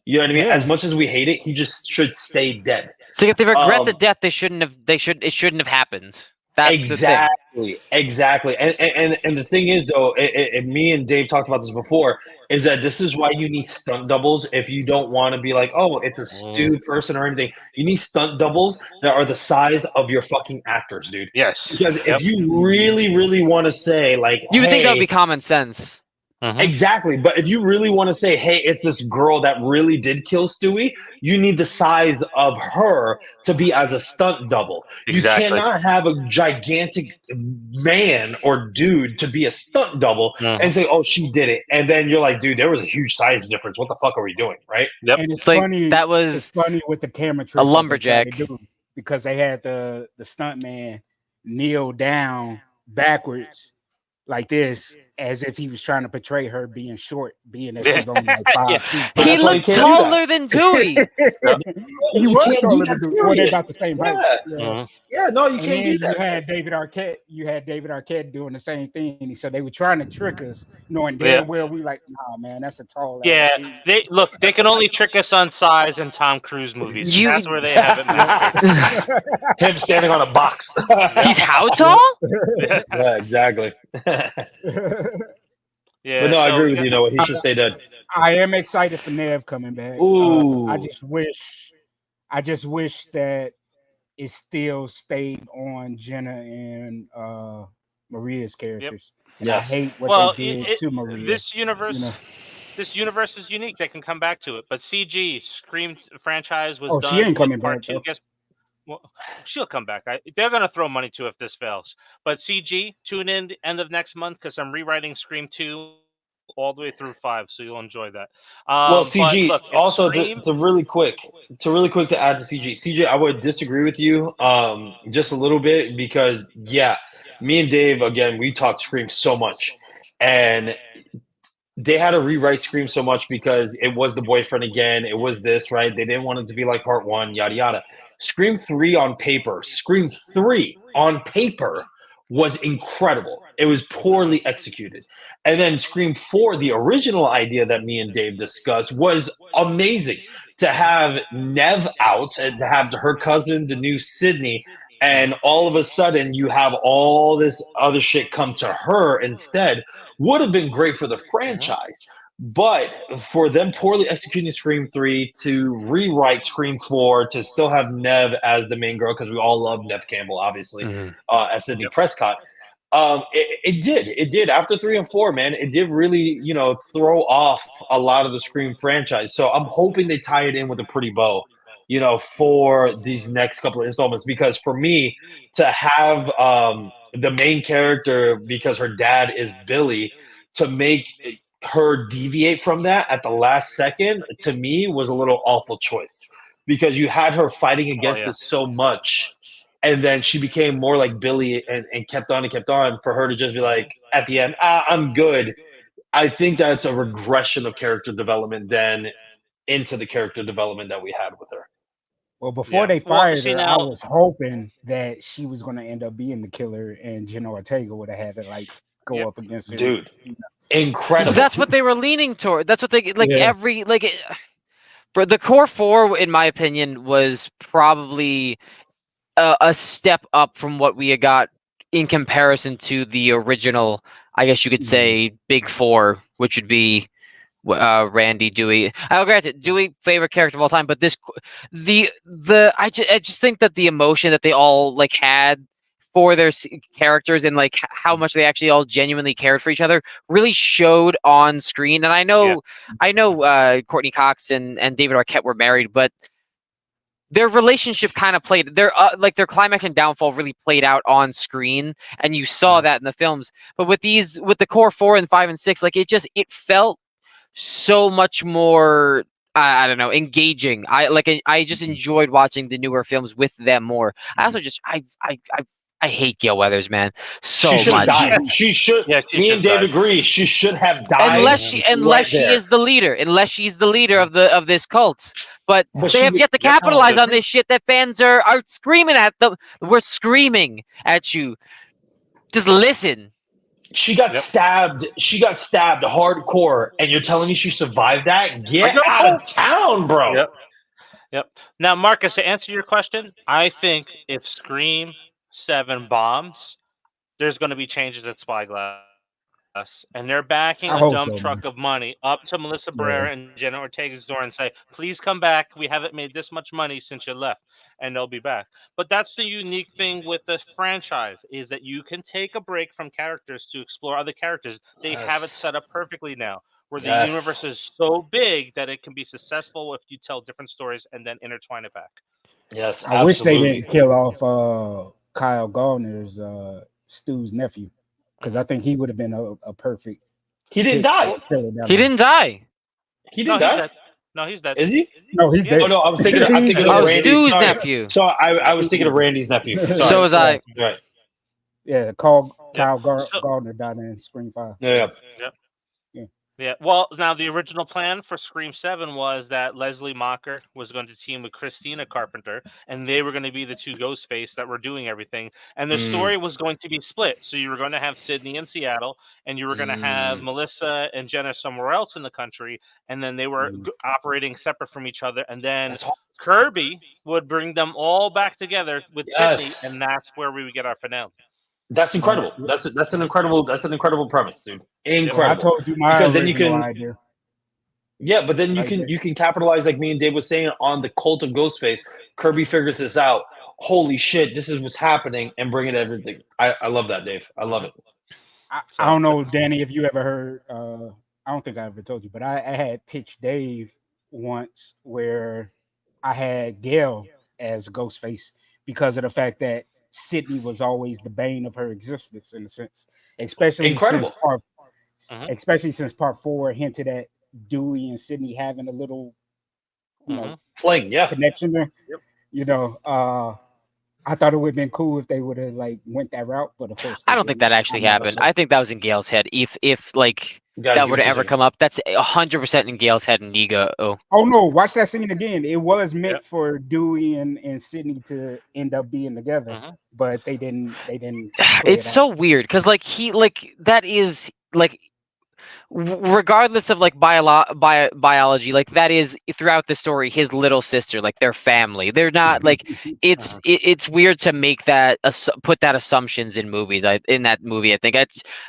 You know what I mean? As much as we hate it, he just should stay dead. So if they regret the death, it shouldn't have happened. That's exactly. And the thing is, though, and me and Dave talked about this before, is that this is why you need stunt doubles if you don't want to be like, oh, it's a Stu person or anything. You need stunt doubles that are the size of your fucking actors, dude. Yes. Because if you really, really want to say, like, you would think that would be common sense. Exactly. But if you really want to say, hey, it's this girl that really did kill Stewie, you need the size of her to be as a stunt double. Exactly. You cannot have a gigantic man or dude to be a stunt double and say, oh, she did it. And then you're like, dude, there was a huge size difference. What the fuck are we doing? Right? Yep. And it's funny. That was it's funny with the camera trick. A lumberjack. Because they had the stunt man kneel down backwards like this, as if he was trying to portray her being short, being that she's only like 5 feet. He looked taller than Dewey. He was taller than Dewey. Well, they're about the same height. No, you can't do that. You had David Arquette doing the same thing. He said they were trying to trick us, knowing damn well we like, nah, man, that's a tall. Yeah, they can only trick us on size in Tom Cruise movies. That's where they have it. Him standing on a box. He's how tall? Yeah, exactly. Yeah, but no, I agree with you. Noah, he should stay dead. I am excited for Nev coming back. Ooh, I just wish that it still stayed on Jenna and Maria's characters. Yes. I hate what they did to Maria. This universe, this universe is unique. They can come back to it. But CG Scream franchise was done. She ain't coming back. Well, she'll come back. They're going to throw money to if this fails. But CG, tune in the end of next month because I'm rewriting Scream 2 all the way through 5, so you'll enjoy that. Well, CG, look, also to really quick to add to CG. CG, I would disagree with you just a little bit because, me and Dave, again, we talked Scream so much. And they had to rewrite Scream so much because it was the boyfriend again. It was this, right? They didn't want it to be like part one, yada yada. Scream 3 on paper, Scream 3 on paper was incredible. It was poorly executed. And then Scream 4, the original idea that me and Dave discussed, was amazing. To have Nev out and to have her cousin, the new Sydney, and all of a sudden you have all this other shit come to her instead would have been great for the franchise. But for them poorly executing Scream 3 to rewrite Scream 4 to still have Nev as the main girl, because we all love Nev Campbell, obviously, as Sidney Prescott. It did after 3 and 4, man. It did really, throw off a lot of the Scream franchise. So I'm hoping they tie it in with a pretty bow, for these next couple of installments. Because for me to have the main character, because her dad is Billy, to make her deviate from that at the last second, to me was a little awful choice, because you had her fighting against it so much. And then she became more like Billy and kept on and kept on, for her to just be like, at the end, I'm good. I think that's a regression of character development then into the character development that we had with her. Well, before they fired her, I was hoping that she was going to end up being the killer, and Jenna Ortega would have had to go up against her. Dude, incredible. That's what they were leaning toward. That's what they the core 4, in my opinion, was probably a step up from what we had got in comparison to the original. I guess you could say Big 4, which would be Randy, Dewey. I'll grant it, Dewey, favorite character of all time. But I just think that the emotion that they all had for their characters, and how much they actually all genuinely cared for each other, really showed on screen. And I know Courtney Cox and David Arquette were married, but their relationship kind of played their climax and downfall really played out on screen, and you saw that in the films. But with the core 4 and 5 and 6, it felt so much more I don't know, engaging. I just enjoyed watching the newer films with them more. I also just I hate Gail Weathers, man, so she much. Died. She should. Me and Dave agree. She should have died. Unless she is the leader. Unless she's the leader of this cult. But they have yet to capitalize on this shit that fans are screaming at them. We're screaming at you. Just listen. She got stabbed. She got stabbed hardcore, and you're telling me she survived that? Get out of town, bro. Yep. Now, Marcus, to answer your question, I think if Scream 7 bombs, there's going to be changes at Spyglass, and they're backing a dump truck of money up to Melissa Barrera and Jenna Ortega's door and say, please come back. We haven't made this much money since you left. And they'll be back. But that's the unique thing with the franchise, is that you can take a break from characters to explore other characters. They have it set up perfectly now, where the universe is so big that it can be successful if you tell different stories and then intertwine it back. Yes, I wish they didn't kill off Kyle Gardner's Stu's nephew, because I think he would have been a perfect. He didn't die. He didn't die. He didn't die. No, he's dead. Is he? No, he's dead. Oh no, I'm thinking of Randy's Stu's nephew. So I was thinking of Randy's nephew. Sorry. So was I. Right. Yeah, Kyle Gardner died in Scream 5. Yeah. Well, now the original plan for Scream 7 was that Leslie Mocker was going to team with Christina Carpenter, and they were going to be the two Ghostface that were doing everything. And the story was going to be split. So you were going to have Sydney in Seattle, and you were going to have Melissa and Jenna somewhere else in the country, and then they were operating separate from each other. And then Kirby would bring them all back together with Sydney, and that's where we would get our finale. That's incredible. That's an incredible premise, dude. Incredible. I told you my because then you can idea. Yeah, but then you can capitalize, like me and Dave was saying, on the cult of Ghostface. Kirby figures this out. Holy shit, this is what's happening, and bring it everything. I love that, Dave. I love it. I don't know, Danny, if you ever heard. I don't think I ever told you, but I had pitched Dave once where I had Gail as Ghostface because of the fact that Sydney was always the bane of her existence, in a sense, especially since part 4 hinted at Dewey and Sydney having a little, fling, connection there. Yep. I thought it would have been cool if they would have like went that route, but of course I they don't think didn't. that actually I'm not happened. upset. I think that was in Gail's head. If like Guys, that give were us to a ever second. come up, that's 100% in Gail's head and ego. Oh no, watch that scene again. It was meant Yep. for Dewey and Sydney to end up being together, Mhm. but they didn't play It's it out. so weird because like that is like regardless of like biology, like that is throughout the story his little sister, like their family. They're not like it's weird to make that put that assumptions in movies. In that movie, I think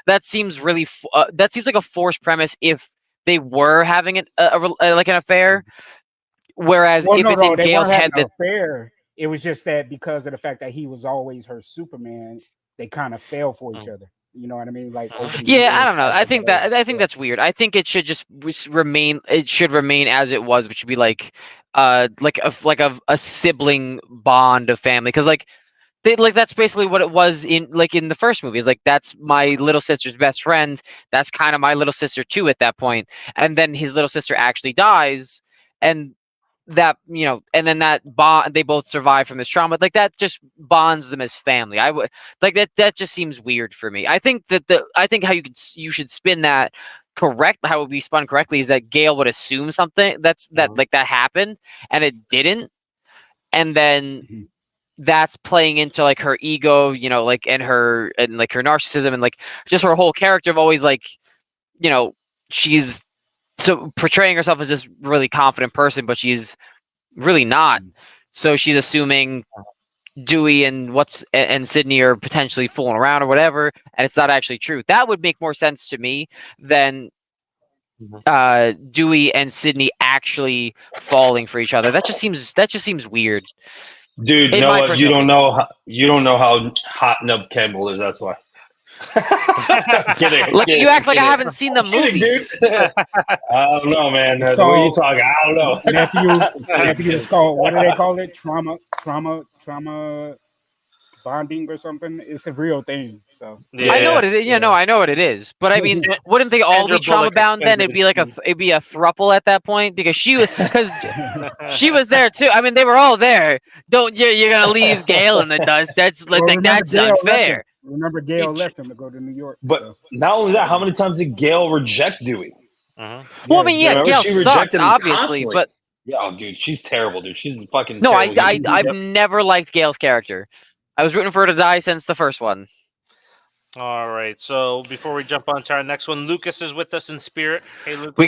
that seems really that seems like a forced premise if they were having like an affair. Whereas Well, if no, it's in they Gail's weren't having head an that affair. It was just that because of the fact that he was always her Superman, they kind of fell for each other. You know what I mean? Like over the yeah, I years don't know. as I they think got older. I think Yeah. that's weird. I think it should just remain. It should remain as it was, which should be like a sibling bond of family. Because like that's basically what it was in the first movie. It's like that's my little sister's best friend. That's kind of my little sister too at that point. And then his little sister actually dies, and that and then that bond, they both survive from this trauma, like that just bonds them as family. I would like that just seems weird for me. I think that I think how you should spin that correct, how it would be spun correctly, is that Gail would assume something that happened and it didn't, and then Mhm. that's playing into like her ego, like and like her narcissism and like just her whole character of always like she's so portraying herself as this really confident person, but she's really not. So she's assuming Dewey and Sydney are potentially fooling around or whatever, and it's not actually true. That would make more sense to me than Dewey and Sydney actually falling for each other. That just seems weird. Dude, In my Noah, you personal don't opinion. know you don't know how hot Nub Campbell is. That's why. Look, you act like I Kidding. haven't seen the Kidding, dude. movies. I don't know, man. It's The way you called talk, I don't know. nephew. I'm Nephew is kidding. called, what do they call it? Trauma bonding or something. It's a real thing. So I know Yeah. what it is. Yeah, no, I know what it is. But I mean, wouldn't they all Sandra be trauma Bullock bound then? explains It'd be like it. it'd be a thruple at that point because she was there too. I mean, they were all there. Don't you're gonna leave Gail in the dust? That's well, like remember that's Gail left him. unfair. Remember Gail left him to go to New York. But So not only that, how many times did Gail reject Dewey? Well, I yeah, mean, yeah, Remember, Gail she sucks, rejected him obviously, constantly. but Yeah, oh, dude, she's terrible, dude. She's a fucking no, terrible human. I've Yep. never liked Gail's character. I was rooting for her to die since the first one. All right. So before we jump on to our next one, Lucas is with us in spirit. Hey, Lucas. We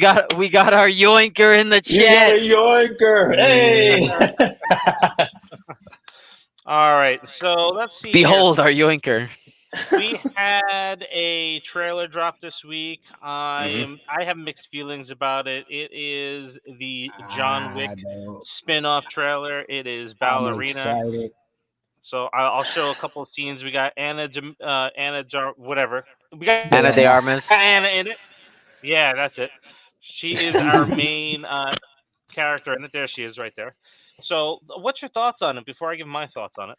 got our yoinker in the You got chat. a yoinker. Hey. All right. So let's see. Behold our yoinker. We had a trailer drop this week. Mhm. I have mixed feelings about it. It is the John Wick I know. spin-off trailer. It is I'm Ballerina. excited. So I'll show a couple of scenes. We got whatever. We got Ana de Yeah. Armas. Anna in it. Yeah, that's it. She is our main character in it. There she is, right there. So, what's your thoughts on it? Before I give my thoughts on it.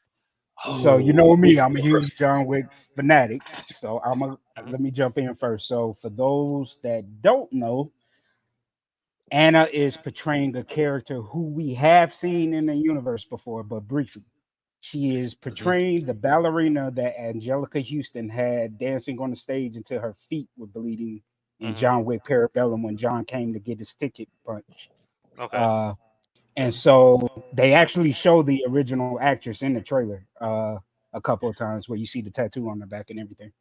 So you know me, I'm a huge John Wick fanatic. So Mhm. let me jump in first. So for those that don't know, Anna is portraying a character who we have seen in the universe before, but briefly. She is portraying the ballerina that Angelica Houston had dancing on the stage until her feet were bleeding in Mhm. John Wick Parabellum when John came to get his ticket punched. Okay. And so they actually show the original actress in the trailer a couple of times where you see the tattoo on the back and everything.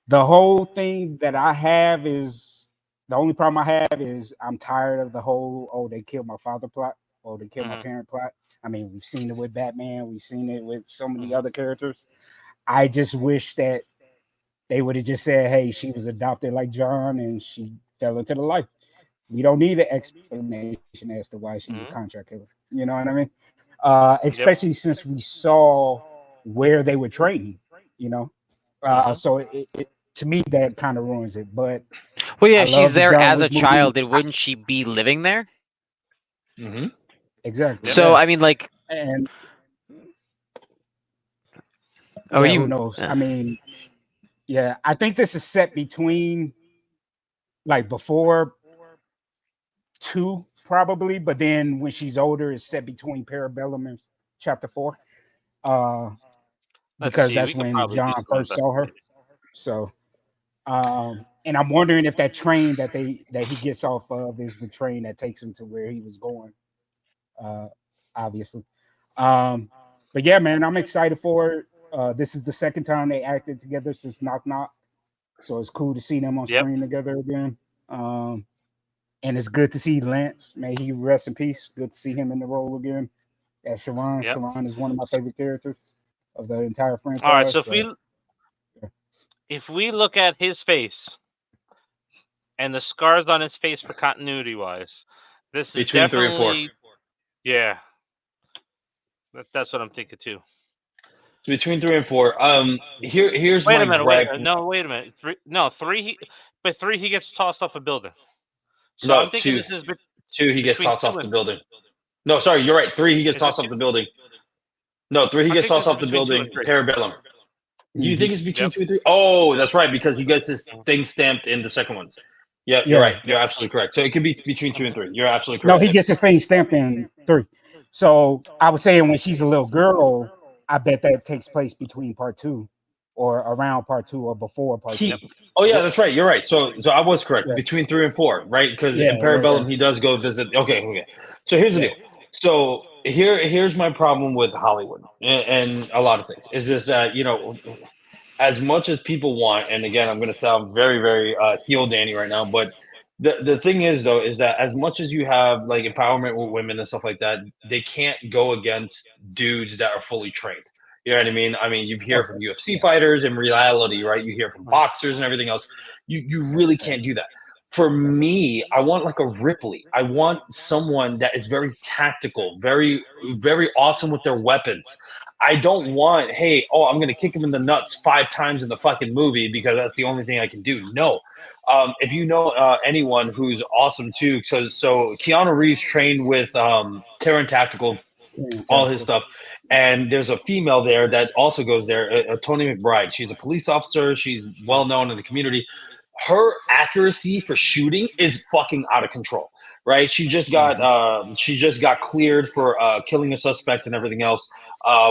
The whole thing that I have is the only problem I have is I'm tired of the whole they killed my father plot, they killed my Mhm. parent plot. I mean, we've seen it with Batman, we've seen it with so many Mhm. other characters. I just wish that they would have just said, hey, she was adopted like John and she fell into the life. We don't need an explanation as to why she's a Mhm. contract killer. You know what I mean? Yep. Especially since we saw where they were training, you know. Mhm. So to me that kind of ruins it. But Well, yeah, I if she's love the there John as Wick a movie. child, then wouldn't she be living there? Mhm. Exactly, Yep. So yeah. I mean, like, And oh, yeah, who you. knows? I mean, yeah, I think this is set between like before two, probably, but then when she's older, it's set between Parabellum chapter 4, uh, Let's because see. that's We could when probably do John some first saw her. investigation. So, and I'm wondering if that train that he gets off of is the train that takes him to where he was going. Uh, obviously, but yeah, man, I'm excited for it. This is the second time they acted together since Knock Knock, so it's cool to see them on Yep. screen together again. And it's good to see Lance. May he rest in peace. Good to see him in the role again. As Sharon. Yep. Sharon is one of my favorite characters of the entire All right. franchise. So So if we look at his face and the scars on his face for continuity wise, this is Between 3 and 4. definitely yeah. That's what I'm thinking too. It's between 3 and 4. Here's Wait my a minute. gripe. No, wait a minute. Three. But 3 he gets tossed off a building. So No, I'm thinking 2. this is 2 he gets between tossed 2 off the and building. No, sorry, you're right. 3 he gets is it tossed off 2? the building. No, 3 he I gets think tossed this is off the between 2 building. and 3. Parabellum. You mhm. think it's between Yep. 2 and 3? Oh, that's right, because he gets his thing stamped in the second one. Yeah, you're Yeah. right. You're absolutely correct. So it could be between 2 and 3. You're absolutely No, correct. he gets his thing stamped in 3. So I was saying when she's a little girl, I bet that takes place between part 2 or around part 2 or before part 2. Yep. Oh yeah, that's right. You're right. So I was correct. Yeah. Between 3 and 4, right? Because Yeah, in yeah, Parabellum he does go visit. Okay. So here's the yeah. deal. So here's my problem with Hollywood and a lot of things is this that as much as people want, and again I'm going to sound very very heel Danny right now, but the thing is though is that as much as you have like empowerment with women and stuff like that, they can't go against dudes that are fully trained. You know what I mean? I mean, you hear Of from course. UFC fighters in reality, right? You hear from boxers and everything else. You really can't do that. For me, I want like a Ripley. I want someone that is very tactical, very very awesome with their weapons. I don't want, hey, oh, I'm gonna kick him in the nuts 5 times in the fucking movie because that's the only thing I can do. No, if you know anyone who's awesome too, so Keanu Reeves trained with Terran Tactical, Yeah, all his tactical. stuff, and there's a female there that also goes there, Tony McBride. She's a police officer. She's well known in the community. Her accuracy for shooting is fucking out of control. Right? She just got cleared for killing a suspect and everything else.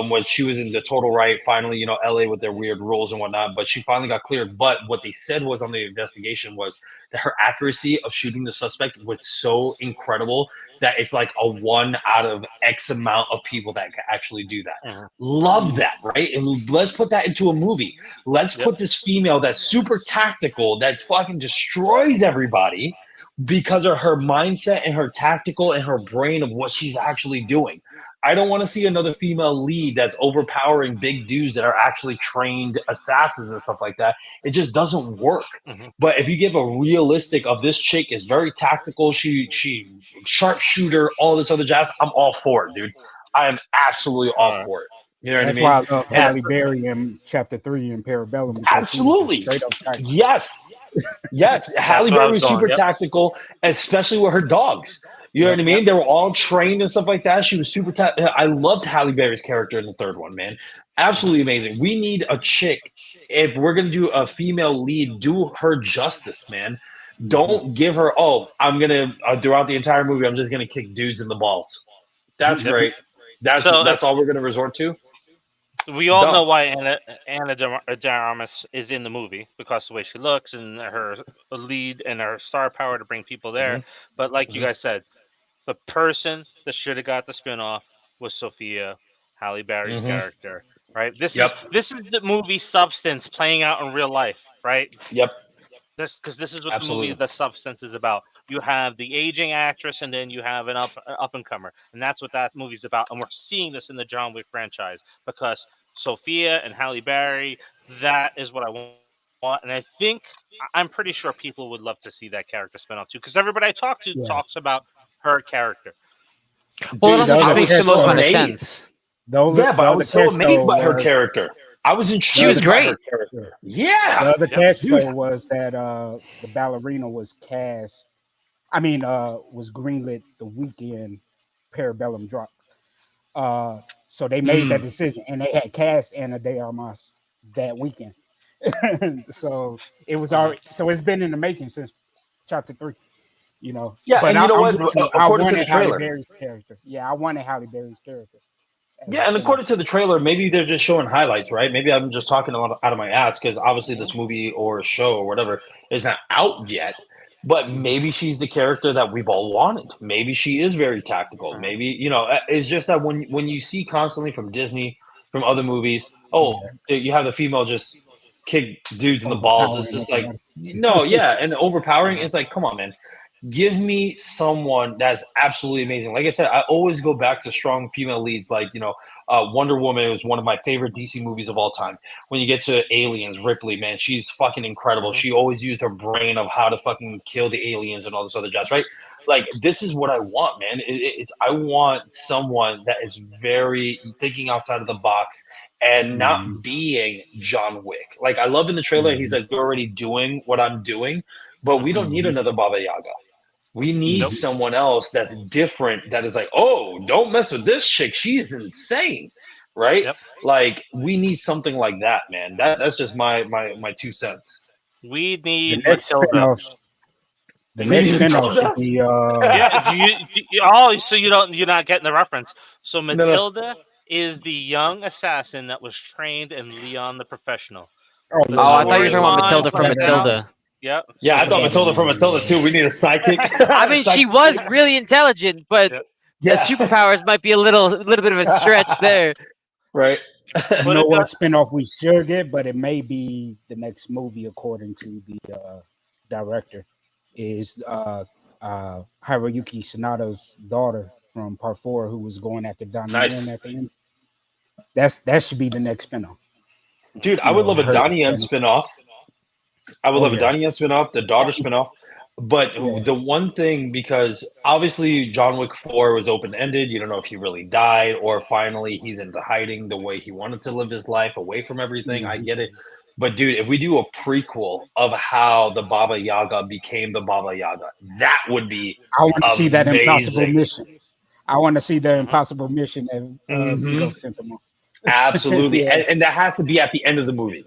When she was in the total right, finally, LA with their weird rules and whatnot, but she finally got cleared. But what they said was on the investigation was that her accuracy of shooting the suspect was so incredible that it's like a 1 out of X amount of people that can actually do that. Mhm. Love that, right? And let's put that into a movie. Let's Yep. put this female that's super tactical, that fucking destroys everybody because of her mindset and her tactical and her brain of what she's actually doing. I don't want to see another female lead that's overpowering big dudes that are actually trained assassins and stuff like that. It just doesn't work. Mhm. But if you give a realistic of this chick is very tactical, she sharpshooter, all this other jazz, I'm all for it, dude. I am absolutely all for it. You know what That's I mean? why I love And Halle Berry in chapter 3 in Parabellum because absolutely, she was straight up tactical. yes. Halle where I Berry was was going. super Yep. tactical, especially with her dogs. You know what I mean? They were all trained and stuff like that. She was super. I loved Halle Berry's character in the third one, man. Absolutely amazing. We need a chick. If we're gonna do a female lead, do her justice, man. Don't give her. Oh, I'm gonna throughout the entire movie. I'm just gonna kick dudes in the balls. That's Yep. great. That's So that's all we're gonna resort to. we all Dumb. know why Anna de Armas is in the movie because the way she looks and her lead and her star power to bring people there. But like you guys said, the person that should have got the spinoff was Sophia, Halle Berry's character. Right. This Yep. is the movie substance playing out in real life. Right. Yep. This is what the movie Absolutely. The Substance is about. You have the aging actress, and then you have an up and comer, and that's what that movie's about. And we're seeing this in the John Wick franchise because Sophia and Halle Berry. That is what I want, and I think I'm pretty sure people would love to see that character spin off too, because everybody I talk to talks about her character. Well, it Dude, also just I makes was the most so amount of amazed. sense. Yeah, but I was so amazed by her character. I was She was intrigued by her great. character. The Yeah. other catch Dude. though was that the ballerina was cast. I mean, was greenlit the weekend Parabellum dropped. So they made that decision, and they had cast Anna de Armas that weekend. So it was already. So it's been in the making since chapter 3. Yeah, but and you know I'm what? with you. I According to the wanted Halle trailer. Berry's character. Yeah, I wanted Halle Berry's character Yeah, and according to the trailer, maybe they're just showing highlights, right? Maybe I'm just talking out of my ass because obviously this movie or show or whatever is not out yet. But maybe she's the character that we've all wanted. Maybe she is very tactical. Maybe it's just that when you see constantly from Disney, from other movies, you have the female just kick dudes in the balls. It's just like no, yeah, and overpowering. It's like, come on, man. Give me someone that's absolutely amazing. Like I said, I always go back to strong female leads. Like, Wonder Woman was one of my favorite DC movies of all time. When you get to Aliens, Ripley, man, she's fucking incredible. She always used her brain of how to fucking kill the aliens and all this other jazz, right? Like, this is what I want, man. I want someone that is very thinking outside of the box and not being John Wick. Like, I love in the trailer, he's like, you're already doing what I'm doing, but we don't need another Baba Yaga. We need someone else that's different, that is like, oh, don't mess with this chick. She is insane, right? Yep. Like, we need something like that, man. That's just my 2 cents. We need The next Matilda. spinoff. The next spinoff should be Yeah, so you're not getting the reference. So Matilda is the young assassin that was trained in Leon the Professional. Oh, I thought you were talking about Matilda from Matilda. Yep. Yeah, I thought Matilda from Matilda too. We need a sidekick. I mean, she was really intelligent, but the superpowers might be a little bit of a stretch there. Right. You know what spinoff we should get, but it may be the next movie according to the director, is Hiroyuki Sanada's daughter from Part 4, who was going after Donnie Yen at the end. That should be the next spinoff. Dude, I would love a Donnie Yen spinoff. I would love a Donnie Yen spinoff, the daughter spinoff. But the one thing, because obviously John Wick 4 was open-ended. You don't know if he really died or finally he's into hiding the way he wanted to live his life away from everything. I get it. But, dude, if we do a prequel of how the Baba Yaga became the Baba Yaga, that would be I want to see that impossible mission. I want to see the impossible mission and Vigo sent them on. Absolutely. And that has to be at the end of the movie.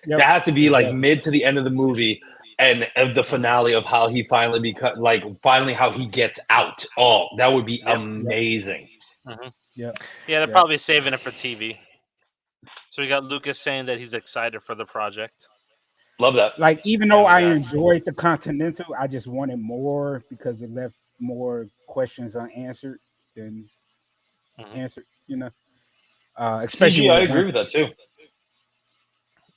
Yep. That has to be like mid to the end of the movie, and the finale of how he finally how he gets out. Oh, that would be amazing. Yeah, they're probably saving it for TV. So we got Lucas saying that he's excited for the project. Love that. Like, even though I enjoyed the Continental, I just wanted more because it left more questions unanswered than answered. Especially I agree with that too.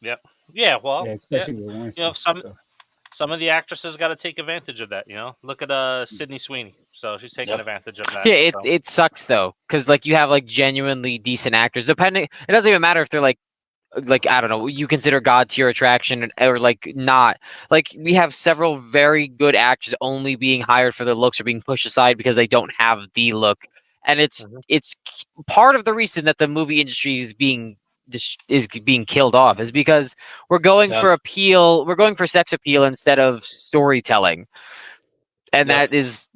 Yep. Yeah, well, especially with one some of the actresses got to take advantage of that. Look at Sydney Sweeney. So she's taking advantage of that. Yeah, it sucks though, because like you have like genuinely decent actors. It doesn't even matter if they're like I don't know, you consider God tier attraction or like not. Like we have several very good actors only being hired for their looks or being pushed aside because they don't have the look, and it's part of the reason that the movie industry is being killed off is because we're going for appeal. We're going for sex appeal instead of storytelling. And that's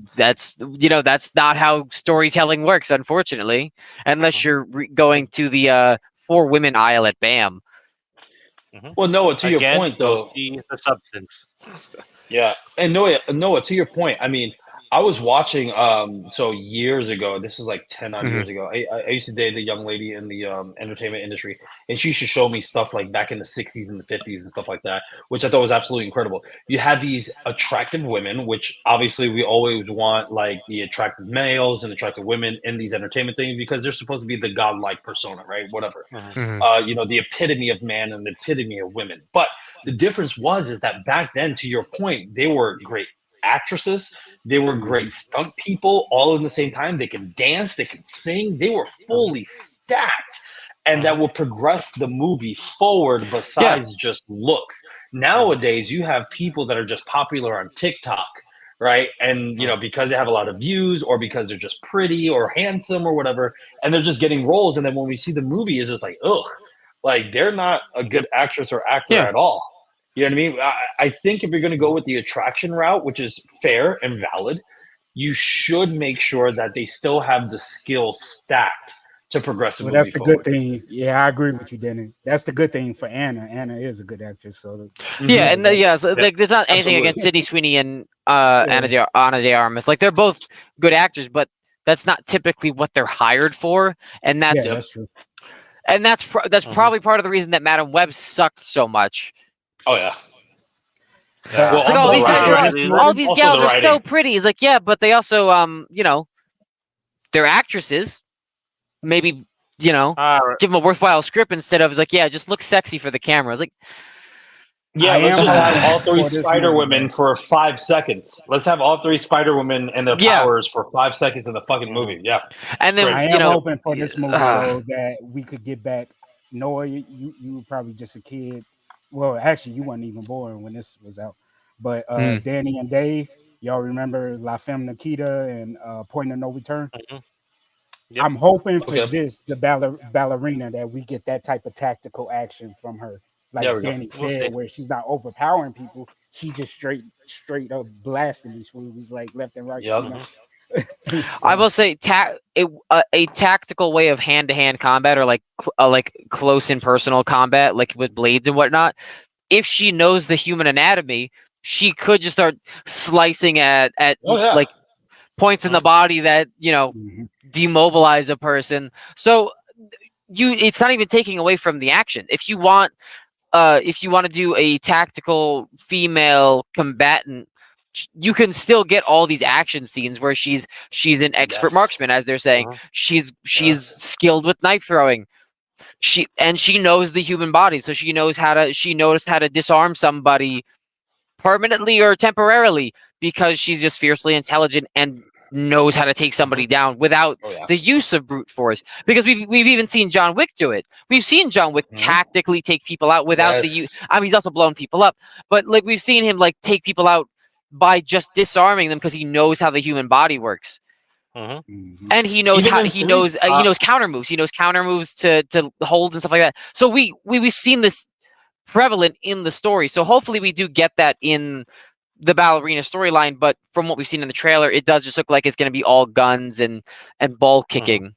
not how storytelling works, unfortunately, unless you're going to the 4 women aisle at BAM. Well, Noah, to your point though, the substance. Yeah, and Noah, to your point, I mean, I was watching so years ago. This was like 10 years ago. I used to date a young lady in the entertainment industry, and she used to show me stuff like back in the 60s and the 50s and stuff like that, which I thought was absolutely incredible. You had these attractive women, which obviously we always want, like the attractive males and attractive women in these entertainment things because they're supposed to be the godlike persona, right? Whatever. The epitome of man and the epitome of women. But the difference is that back then, to your point, they were great actresses. They were great stunt people all in the same time. They could dance, they could sing. They were fully stacked, and that will progress the movie forward besides just looks. Nowadays, you have people that are just popular on TikTok, right? And because they have a lot of views or because they're just pretty or handsome or whatever, and they're just getting roles. And then when we see the movie, it's just like, ugh, like they're not a good actress or actor at all. You know what I mean? I think if you're going to go with the attraction route, which is fair and valid, you should make sure that they still have the skills stacked to progress the movie that's the forward. good thing. Yeah, I agree with you, Danny. That's the good thing for Anna. Anna is a good actress. So like there's not anything against Sydney Sweeney and Anna de Armas. Like they're both good actors, but That's not typically what they're hired for, and that's Yeah, that's true. and that's probably part of the reason that Madam Web sucked so much. Oh yeah. Yeah. Well, It's like, also oh, these the guys writing. all these Also gals the are so writing. pretty. It's like, yeah, but they also, they're actresses. Maybe, give them a worthwhile script instead of, like, yeah, just look sexy for the camera. It's like, Yeah, I let's am just have hoping all three for this Spider movie, Women though. for 5 seconds. Let's have all 3 Spider Women and their Yeah. powers for 5 seconds in the fucking movie. Yeah. and then, I Great. am hoping for this movie though that we could get back. Noah, you were probably just a kid. Well, actually, you weren't even born when this was out. But Danny and Dave, y'all remember La Femme Nikita and Point of No Return? Yep. I'm hoping for Okay. this, the ballerina, that we get that type of tactical action from her. Like There we go. Danny We'll said, see. where she's not overpowering people, she just straight up blasting these movies like left and right. Yep. You know? I will say a tactical way of hand-to-hand combat, or like close and personal combat, like with blades and whatnot. If she knows the human anatomy, she could just start slicing at Oh, yeah. like points in the body that Mhm. demobilize a person. So it's not even taking away from the action. If you want to do a tactical female combatant, you can still get all these action scenes where she's an expert Yes. marksman, as they're saying. She's skilled with knife throwing. She knows the human body, so she knows how to disarm somebody permanently or temporarily, because she's just fiercely intelligent and knows how to take somebody down without the use of brute force. Because we've even seen John Wick do it. We've seen John Wick tactically take people out without the use. I mean, he's also blown people up, but like we've seen him like take people out by just disarming them because he knows how the human body works. And he knows he knows counter moves. He knows counter moves to hold and stuff like that. So we've seen this prevalent in the story. So hopefully we do get that in the ballerina storyline. But from what we've seen in the trailer, it does just look like it's going to be all guns and ball kicking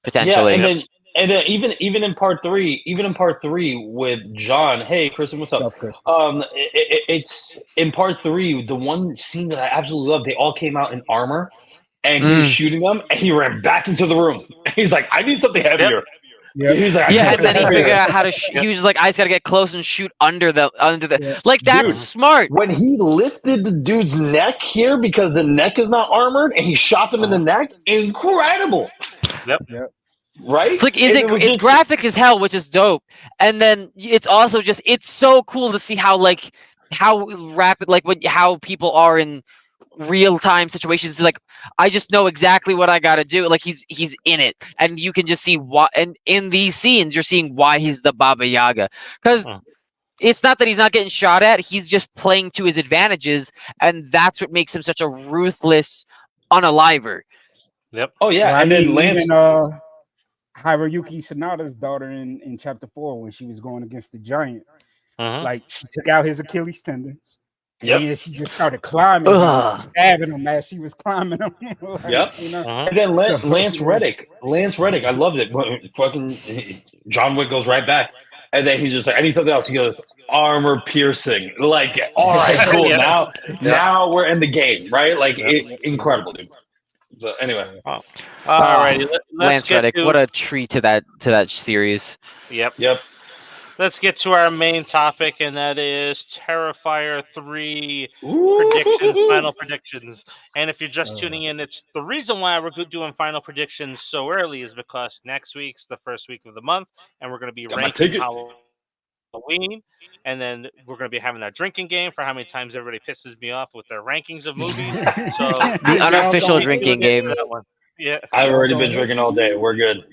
potentially. Yeah, and then even in part 3, with John. Hey, Kristen, what's up? Chris. It's in part 3, the one scene that I absolutely love. They all came out in armor, and he was shooting them, and he ran back into the room. He's like, I need something heavier. Yep. He's like, Yeah, and then he figured out how to. He was just like, I just got to get close and shoot under the. Like, that's Dude, smart. When he lifted the dude's neck here because the neck is not armored, and he shot them in the neck, incredible. Yep. Right? It's like it's graphic as hell, which is dope. And then it's also just it's so cool to see how rapid, like how people are in real time situations. It's like, I just know exactly what I got to do. Like he's in it, and you can just see why. And in these scenes, you're seeing why he's the Baba Yaga, because it's not that he's not getting shot at. He's just playing to his advantages, and that's what makes him such a ruthless unaliver. Yep. Oh yeah, Well, and then Lance. Even, Hiroyuki Sanada's daughter in chapter 4, when she was going against the giant, like she took out his Achilles tendons. Yep. And she just started climbing, stabbing him as she was climbing him. And then Lance Reddick. I loved it. Fucking John Wick goes right back. And then he's just like, I need something else. He goes, armor piercing. Like, all right, cool. Now we're in the game, right? Like, incredible, dude. So anyway, alrighty. Lance Reddick, what a treat to that series. Yep. Let's get to our main topic, and that is Terrifier 3 predictions, final predictions. And if you're just tuning in, it's the reason why we're doing final predictions so early is because next week's the first week of the month, and we're going to be ranking Halloween, and then we're going to be having that drinking game for how many times everybody pisses me off with their rankings of movies. So the unofficial drinking game. Yeah, I've already been drinking all day. We're good.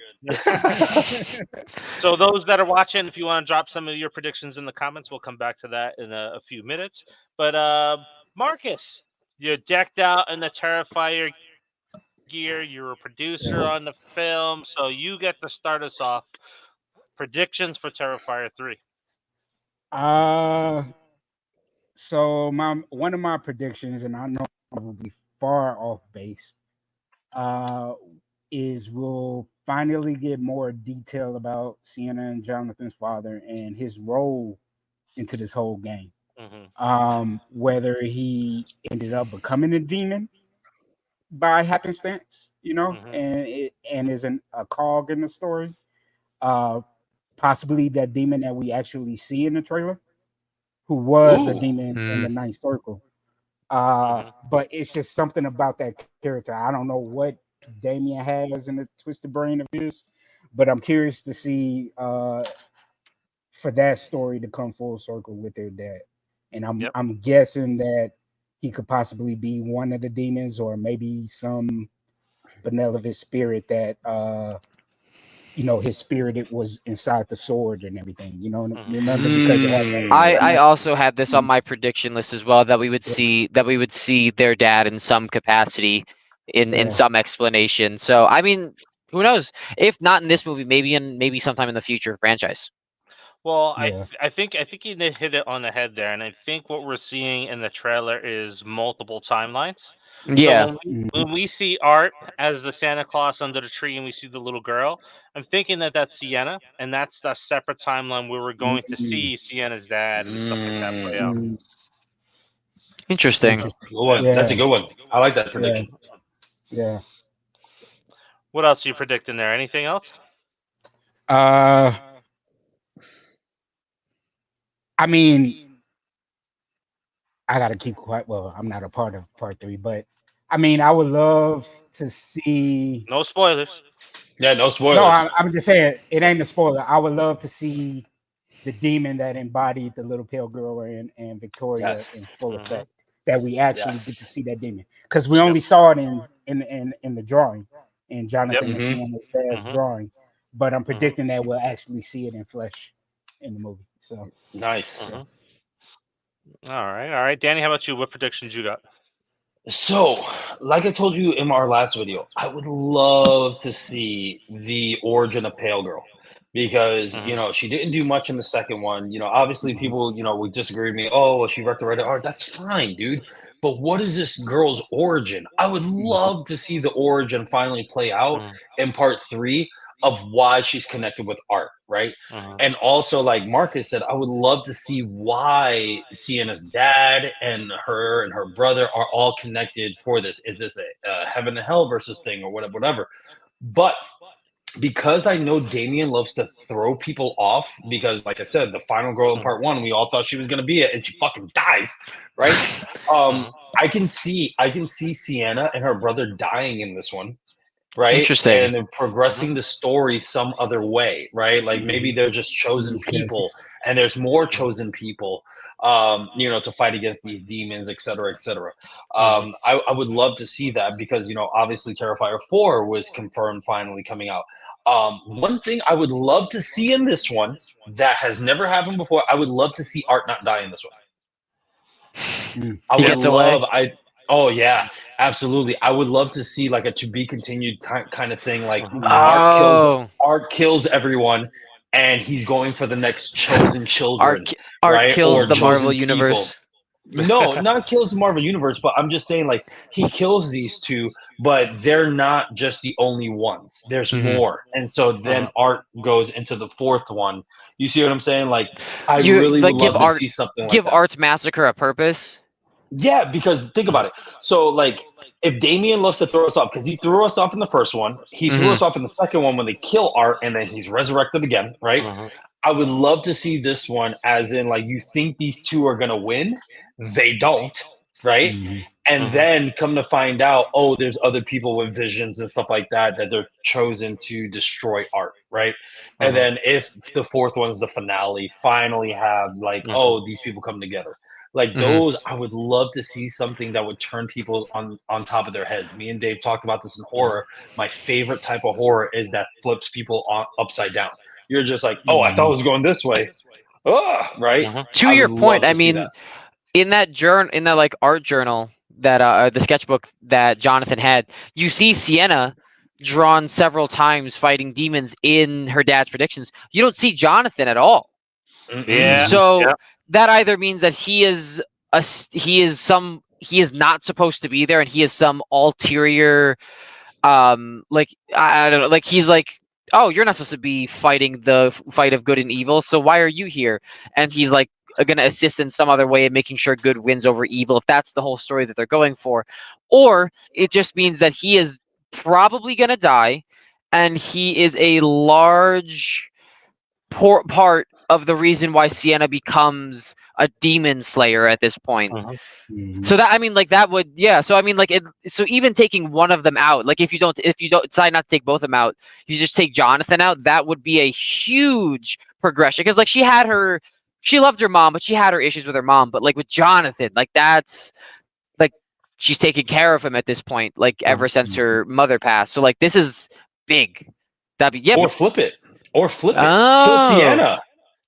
So those that are watching, if you want to drop some of your predictions in the comments, we'll come back to that in a few minutes. But Marcus, you're decked out in the Terrifier gear. You're a producer on the film, so you get to start us off. Predictions for Terrifier 3. So one of my predictions, and I know I will be far off base, is we'll finally get more detail about Sienna and Jonathan's father and his role into this whole game. Whether he ended up becoming a demon by happenstance, Mhm. and is a cog in the story. Uh, Possibly that demon that we actually see in the trailer, who was a Ooh. demon in Hmm. the ninth circle. Mhm. But it's just something about that character. I don't know what Damien has in the twisted brain of his, but I'm curious to see for that story to come full circle with their dad. And I'm Yep. I'm guessing that he could possibly be one of the demons, or maybe some benevolent spirit that his spirit it was inside the sword and everything. Mhm. Remember, because it had I Mm. that I also had this on mm, my prediction list as well, that yeah, we would see their dad in some capacity, in yeah, some explanation. So I mean, who knows? If not in this movie, maybe sometime in the future franchise. Well, yeah. I think you hit it on the head there, and I think what we're seeing in the trailer is multiple timelines. So Yeah. Mhm. when we see Art as the Santa Claus under the tree, and we see the little girl, I'm thinking that that's Sienna, and that's the separate timeline where we're going to Mm, see Sienna's dad and stuff like that play Mm. out. mm, Interesting. Interesting. Good Yeah. one. That's a Yeah, good one. I like that yeah, prediction. yeah. What else are you predicting there? Anything else? Uh, I mean, I gotta keep quiet. Well, I'm not a part of part three, but I mean, I would love to see. No spoilers. Yeah, no No, spoilers. I'm just saying it ain't a spoiler. I would love to see the demon that embodied the little pale girl and Victoria in Yes. full Mhm. effect. That we actually get to Yes. see that demon, because we Yep. only saw it in the drawing, in Yep. Jonathan and Mm-hmm. Sienna's dad's Mhm. drawing. But I'm Mhm. predicting that we'll actually see it in flesh in the movie. So Nice. yeah. Mhm. All right. All right. Danny, how about you? What predictions you got? So, like I told you in our last video, I would love to see the origin of Pale Girl because, Mhm. she didn't do much in the second one. Obviously Mhm. people, would disagree with me. Oh, well, she wrecked the right art. That's fine, dude. But what is this girl's origin? I would Mhm. love to see the origin finally play out Mhm. in part three of why she's connected with art, right? Mhm. And also, like Marcus said, I would love to see why Sienna's dad and her brother are all connected for this. Is this a heaven and hell versus thing or whatever, whatever? But because I know Damien loves to throw people off, because like I said, the final girl in Mhm. part one, we all thought she was gonna be it, and she fucking dies, right? Um, Mhm. I can see Sienna and her brother dying in this one, right? Interesting. And then Mhm. progressing the story some other way, right? Like maybe Mhm. they're just chosen Okay. people and there's more Mhm. chosen people, to fight against these demons, et cetera, et cetera. Mhm. I would love to see that because, obviously Terrifier 4 was confirmed finally coming out. One thing I would love to see in this one that has never happened before, I would love to see Art not die in this one. Mm. I He would Yep. gets away. love I Oh yeah, absolutely. I would love to see like a to be continued kind of thing, like Mhm. Mhm. Oh, Art kills everyone and he's going for the next chosen children, Art right? kills Or the Marvel chosen people. universe. No, not kills the Marvel universe, but I'm just saying like he kills these two, but they're not just the only ones. There's Hmm. more. And so then Mhm. Art goes into the fourth one. You see what I'm saying? Like I You really would like love to see something like give that. Art's massacre a purpose. Yeah, because think Mhm. about it. So, like, if Damien loves to throw us off, because he threw us off in the first one, he threw Hmm. us off in the second one when they kill Art, and then he's resurrected again, right? Mhm. I would love to see this one, as in, like, you think these two are gonna win, they don't, right? Mhm. And Mhm. then come to find out, oh, there's other people with visions and stuff like that that they're chosen to destroy Art, right? And Mhm. then if the fourth one's the finale, finally have like, Mhm. oh, these people come together. Like Hmm. those, I would love to see something that would turn people on top of their heads. Me and Dave talked about this in Mhm. horror. My favorite type of horror is that flips people upside down. You're just like, oh, I thought it Mhm. was going this way. Oh, right? Mhm. To I would your point, love I to see mean, that. in that like art journal, that the sketchbook that Jonathan had, you see Sienna drawn several times fighting demons in her dad's predictions. You don't see Jonathan at all. Yeah. Mm-mm. Mhm. So Yeah. that either means that he is not supposed to be there, and he is some ulterior, like I don't know, like he's like, oh, you're not supposed to be fighting the fight of good and evil, so why are you here? And he's like, going to assist in some other way, making sure good wins over evil, if that's the whole story that they're going for. Or it just means that he is probably going to die, and he is a large part of the reason why Sienna becomes a demon slayer at this point. So that, I mean, like, that would, yeah. So I mean, like, so even taking one of them out, like, if you don't decide not to take both of them out, you just take Jonathan out, that would be a huge progression. Because, like, she loved her mom, but she had her issues with her mom. But, like, with Jonathan, like, that's like, she's taking care of him at this point, like, ever since her mother passed. So, like, this is big. That'd be, yeah. Or flip it. Oh.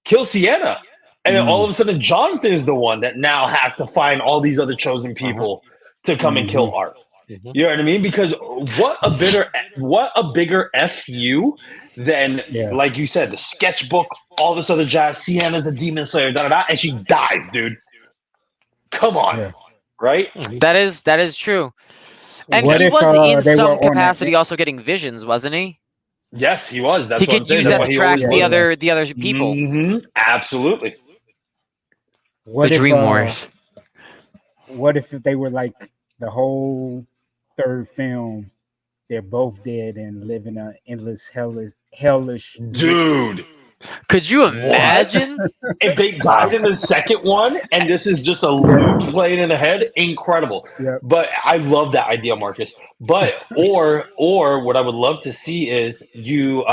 Kill Sienna. And then all of a sudden, Jonathan is the one that now has to find all these other chosen people to come and kill Art. You know what I mean? Because what a bigger FU than, like you said, the sketchbook, all this other jazz. Sienna's a demon slayer, and she dies, dude. Come on, right? That is true. And What he if, was in they were some on that- capacity also getting visions, wasn't he? Yes, he was. That's He what I'm could saying. use That's that why to he track always was. the other people. Absolutely. What The if, Dream Wars. What if they were like the whole third film? They're both dead and live in an endless hellish. Dude. Could you imagine? If they died in the second one and this is just a loop playing in the head, incredible. But I love that idea, Marcus. But or what I would love to see is you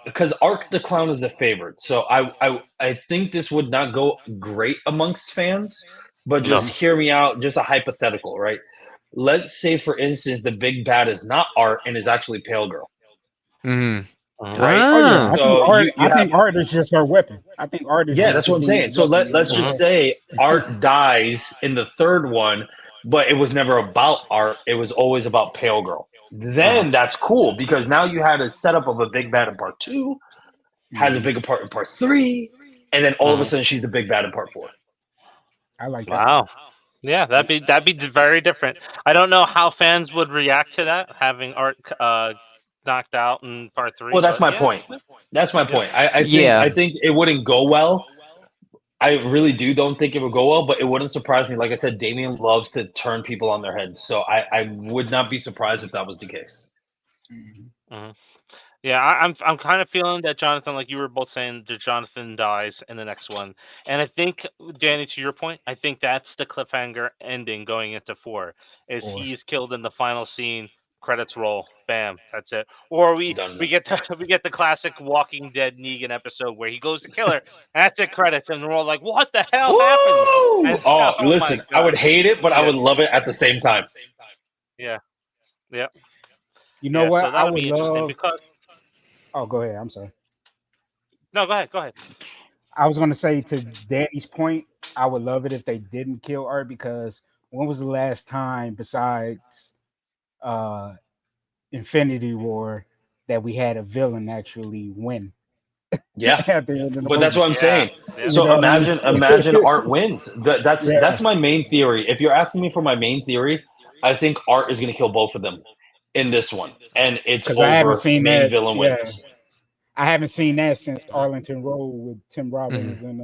because Ark the Clown is the favorite. So I think this would not go great amongst fans, but just hear me out, just a hypothetical, right? Let's say, for instance, the big bad is not Art and is actually Pale Girl. Right? Oh yeah, So I think Art is just her weapon. I think Art is. Yeah, that's what I'm saying. So let's just say Art dies in the third one, but it was never about Art. It was always about Pale Girl. Then that's cool because now you had a setup of a big bad in part 2, has a bigger part in part 3, and then all of a sudden she's the big bad in part 4. I like that. Wow. Yeah, that'd be very different. I don't know how fans would react to that, having Art knocked out in part 3. Well, that's my point. That's my point. I think it wouldn't go well. I really don't think it would go well, but it wouldn't surprise me. Like I said, Damien loves to turn people on their heads, so I would not be surprised if that was the case. Yeah, I'm kind of feeling that Jonathan, like you were both saying, that Jonathan dies in the next one, and I think, Danny, to your point, I think that's the cliffhanger ending going into 4. Is he's killed in the final scene, credits roll, bam, that's it. Or we get the classic Walking Dead Negan episode where he goes to kill her, and that's it, credits, and we're all like, what the hell happened? And, listen, I would hate it, but I would love it at the same time. Yeah. You know what? So I that'll would be interesting love. because. Oh, go ahead. I'm sorry. No, go ahead. I was going to say, to Danny's point, I would love it if they didn't kill Art, because when was the last time besides Infinity War that we had a villain actually win? Yeah, at the end of the but that's what I'm saying. So You know what I imagine mean? Art wins. That's my main theory. If you're asking me for my main theory, I think Art is going to kill both of them in this one, and it's over. I haven't seen main that. Villain wins. I haven't seen that since Arlington Road with Tim Robbins and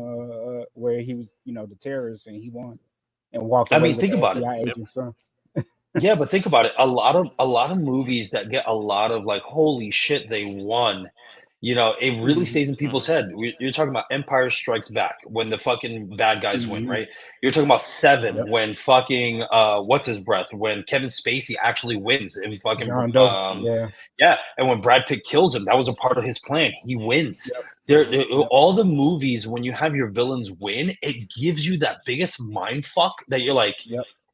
where he was, the terrorist, and he won and walked away. I mean, think about it. Agent son. Yeah, but think about it. A lot of movies that get a lot of like, holy shit, they won. It really stays in people's head. You're talking about Empire Strikes Back when the fucking bad guys win, right? You're talking about Seven when fucking what's his breath when Kevin Spacey actually wins and fucking and when Brad Pitt kills him, that was a part of his plan. He wins. All the movies, when you have your villains win, it gives you that biggest mind fuck that you're like,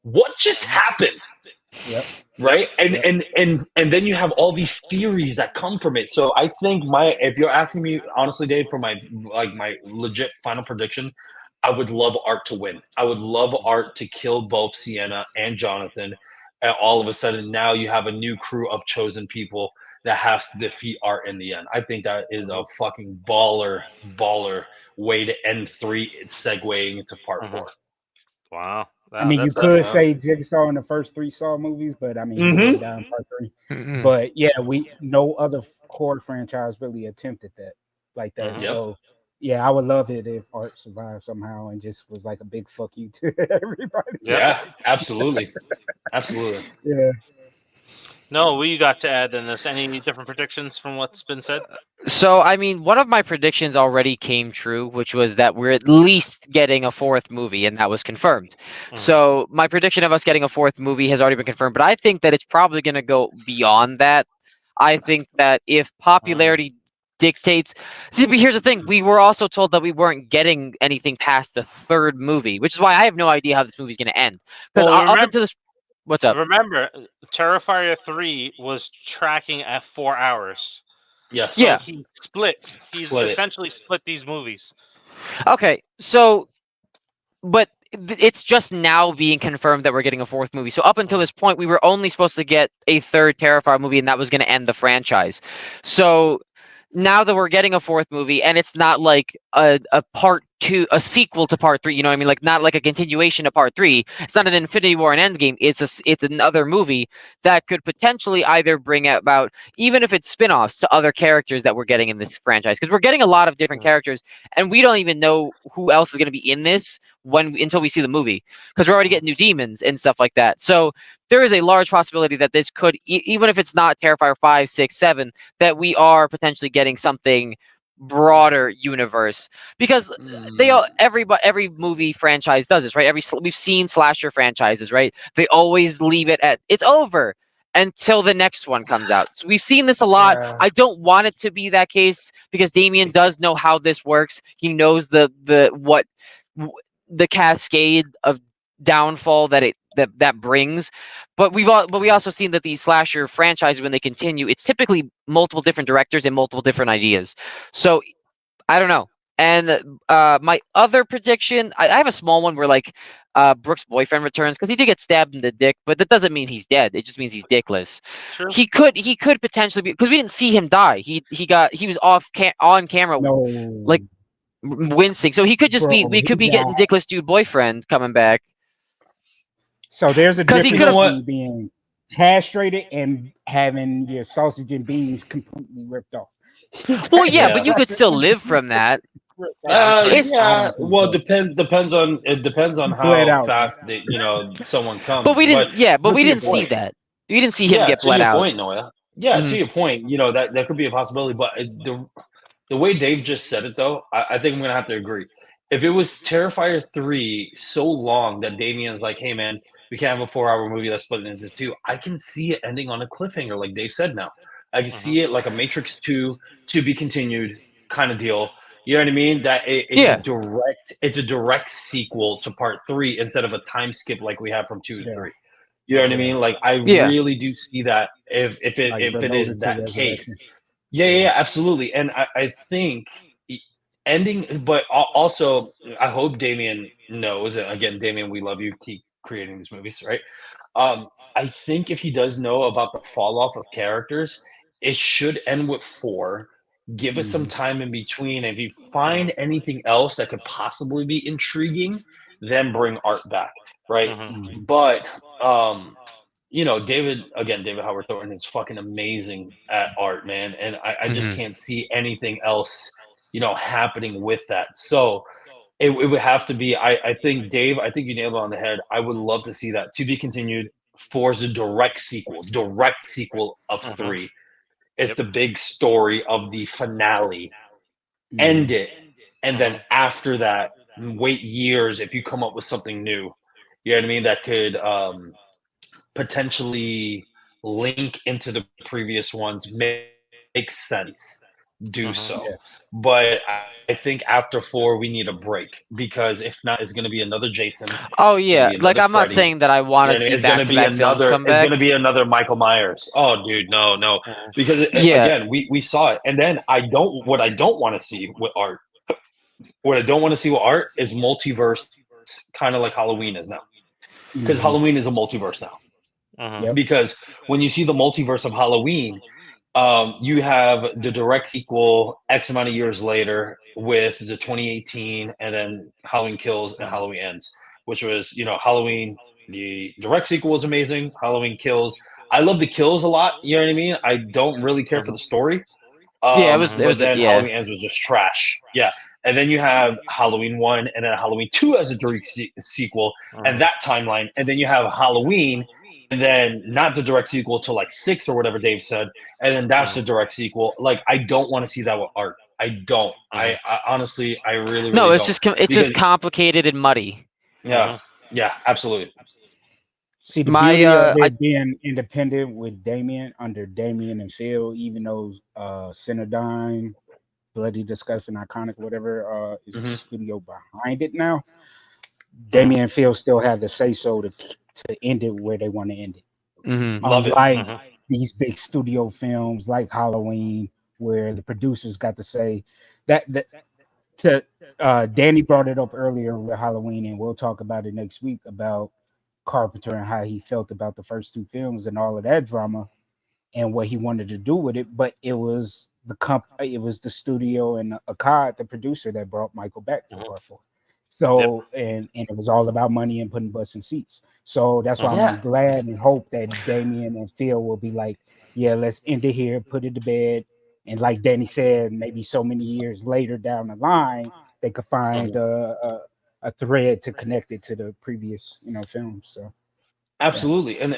what just happened? Right. And then you have all these theories that come from it. So I think if you're asking me honestly, Dave, for my legit final prediction, I would love Art to win. I would love Art to kill both Sienna and Jonathan. And all of a sudden now you have a new crew of chosen people that has to defeat Art in the end. I think that is a fucking baller way to end 3, segueing into part 4. Wow. I mean, you could say Jigsaw in the first 3 Saw movies, but I mean, he didn't die in part 3. But yeah, no other horror franchise really attempted that like that. So Yeah, I would love it if Art survived somehow and just was like a big fuck you to everybody. Yep. Yeah, absolutely, absolutely. Yeah. No, we got to add in this. Any different predictions from what's been said? So, I mean, one of my predictions already came true, which was that we're at least getting a fourth movie, and that was confirmed. Mhm. So, my prediction of us getting a fourth movie has already been confirmed, but I think that it's probably going to go beyond that. I think that if popularity dictates. See, but here's the thing: we were also told that we weren't getting anything past the third movie, which is why I have no idea how this movie's going to end. Because Well, up until this, what's up? Remember, Terrifier 3 was tracking at 4 hours. Yes. Yeah. He split. He's Split it. essentially split these movies. Okay, so, but it's just now being confirmed that we're getting a fourth movie. So up until this point, we were only supposed to get a third Terrifier movie, and that was going to end the franchise. So now that we're getting a fourth movie, and it's not like a part two, a sequel to part three, you know what I mean? Like not like a continuation of part three. It's not an Infinity War and Endgame. It's another movie that could potentially either bring about, even if it's spin-offs to other characters that we're getting in this franchise, because we're getting a lot of different characters, and we don't even know who else is going to be in this until we see the movie, because we're already getting new demons and stuff like that. So there is a large possibility that this could, even if it's not Terrifier 5, 6, 7, that we are potentially getting something broader universe, because they all, every movie franchise does this, right? We've seen slasher franchises, right? They always leave it at it's over until the next one comes out. So we've seen this a lot. Yeah. I don't want it to be that case, because Damien does know how this works. He knows the cascade of downfall that brings. But we also seen that these slasher franchises, when they continue, it's typically multiple different directors and multiple different ideas. So I don't know. And my other prediction, I have a small one where like Brooke's boyfriend returns, because he did get stabbed in the dick, but that doesn't mean he's dead. It just means he's dickless. True. He could potentially be, because we didn't see him die. He was on camera No. like wincing, so he could just be, Bro, we could be he getting died. dickless dude boyfriend coming back. So there's a 'Cause he difference could've- between being castrated and having your sausage and beans completely ripped off. Well, yeah, Yeah. but you could still live from that. It's- Yeah. Well, depends on Bled how out. fast someone comes. But we didn't. Yeah, but to we your didn't see point- that. We didn't see him yeah, get to bled your out. point, Noah. Yeah, Mhm. to your point, that could be a possibility. But the way Dave just said it, though, I think I'm gonna have to agree. If it was Terrifier 3 so long that Damien's like, hey man, we can't have a 4-hour movie that's split into two, I can see it ending on a cliffhanger, like Dave said now. I can see it like a Matrix 2 to be continued kind of deal. You know what I mean? That Yeah. it's a direct sequel to part 3 instead of a time skip like we have from 2 to Yeah. 3. You know what I mean? Like I Yeah. really do see that if Like it Reloaded is to that Resurrection. case. Yeah, absolutely. And I think ending, but also I hope Damien knows. Again, Damien, we love you. Keep creating these movies, right? I think if he does know about the fall off of characters, it should end with 4. Give us some time in between. If you find anything else that could possibly be intriguing, then bring Art back, right? Mhm. But David Howard Thornton is fucking amazing at art, man, and I just Mhm. can't see anything else, happening with that. So it would have to be. I think Dave. I think you nailed it on the head. I would love to see that to be continued. 4 is a direct sequel of Mhm. 3. It's Yep. the big story of the finale. End it, and then after that, wait years if you come up with something new. You know what I mean? That could potentially link into the previous ones, makes sense, do Mhm. so. Yeah. But I think after 4 we need a break, because if not, it's going to be another Jason. Oh yeah, be like another I'm not Freddy. saying that I want to You know what I mean? see It's going to be back-to-back films come it's back. going to be another Michael Myers. Oh dude, no. Mhm. Because Yeah. again, we saw it. And then what I don't want to see with art. What I don't want to see with art is multiverse, kind of like Halloween is now. Because Halloween is a multiverse now. Mhm. Yep. Because when you see the multiverse of Halloween, you have the direct sequel X amount of years later with the 2018, and then Halloween Kills and Halloween Ends, which was, Halloween. The direct sequel was amazing. Halloween Kills. I love the kills a lot. You know what I mean? I don't really care for the story. Yeah, it was But then yeah. Halloween Ends was just trash. Yeah. and then you have Halloween 1, and then Halloween 2 as a direct sequel, and that timeline, and then you have Halloween, and then not the direct sequel to like 6 or whatever Dave said, and then that's the direct sequel. Like, I don't want to see that with art. I don't. I honestly, I really No, really it's don't. just just complicated and muddy. Yeah, yeah, absolutely. See, the My, beauty of I- it being independent with Damien, under Damien and Phil, even though Cinedyne, Bloody Disgusting, Iconic, whatever, is the studio behind it now, Damien and Phil still have the say so to end it where they want to end it. Love it. Unlike these big studio films like Halloween, where the producers got to say that Danny brought it up earlier with Halloween, and we'll talk about it next week about Carpenter and how he felt about the first 2 films and all of that drama and what he wanted to do with it. But it was it was the studio and Akkad, the producer, that brought Michael back for part 4. So and it was all about money and putting butts in seats. So that's why I'm glad and hope that Damien and Phil will be like, yeah, let's end it here, put it to bed. And like Danny said, maybe so many years later down the line, they could find a thread to connect it to the previous, films. So absolutely, and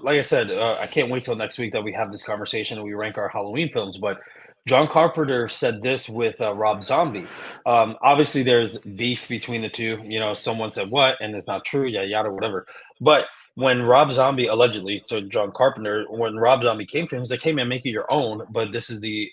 like I said, I can't wait till next week that we have this conversation and we rank our Halloween films. But John Carpenter said this with Rob Zombie. Obviously, there's beef between the two. Someone said what, and it's not true, yada, whatever. But when Rob Zombie allegedly, so John Carpenter, when Rob Zombie came to him, he's like, "Hey man, make it your own, but this is the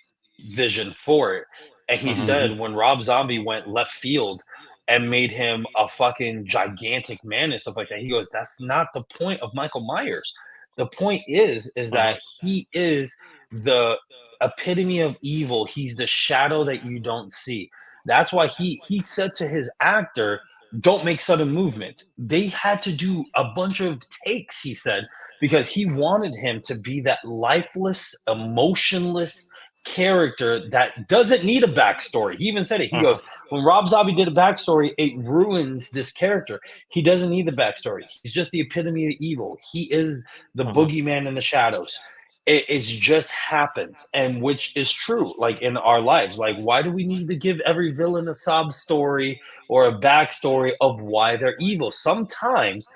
vision for it." And he said when Rob Zombie went left field and made him a fucking gigantic man and stuff like that, he goes, "That's not the point of Michael Myers. The point is that he is the epitome of evil. He's the shadow that you don't see." That's why he said to his actor, "Don't make sudden movements." They had to do a bunch of takes, he said, because he wanted him to be that lifeless, emotionless character that doesn't need a backstory. He even said it. He goes, when Rob Zombie did a backstory, it ruins this character. He doesn't need the backstory. He's just the epitome of evil. He is the boogeyman in the shadows. It just happens, and which is true, like in our lives. Like, why do we need to give every villain a sob story or a backstory of why they're evil? Sometimes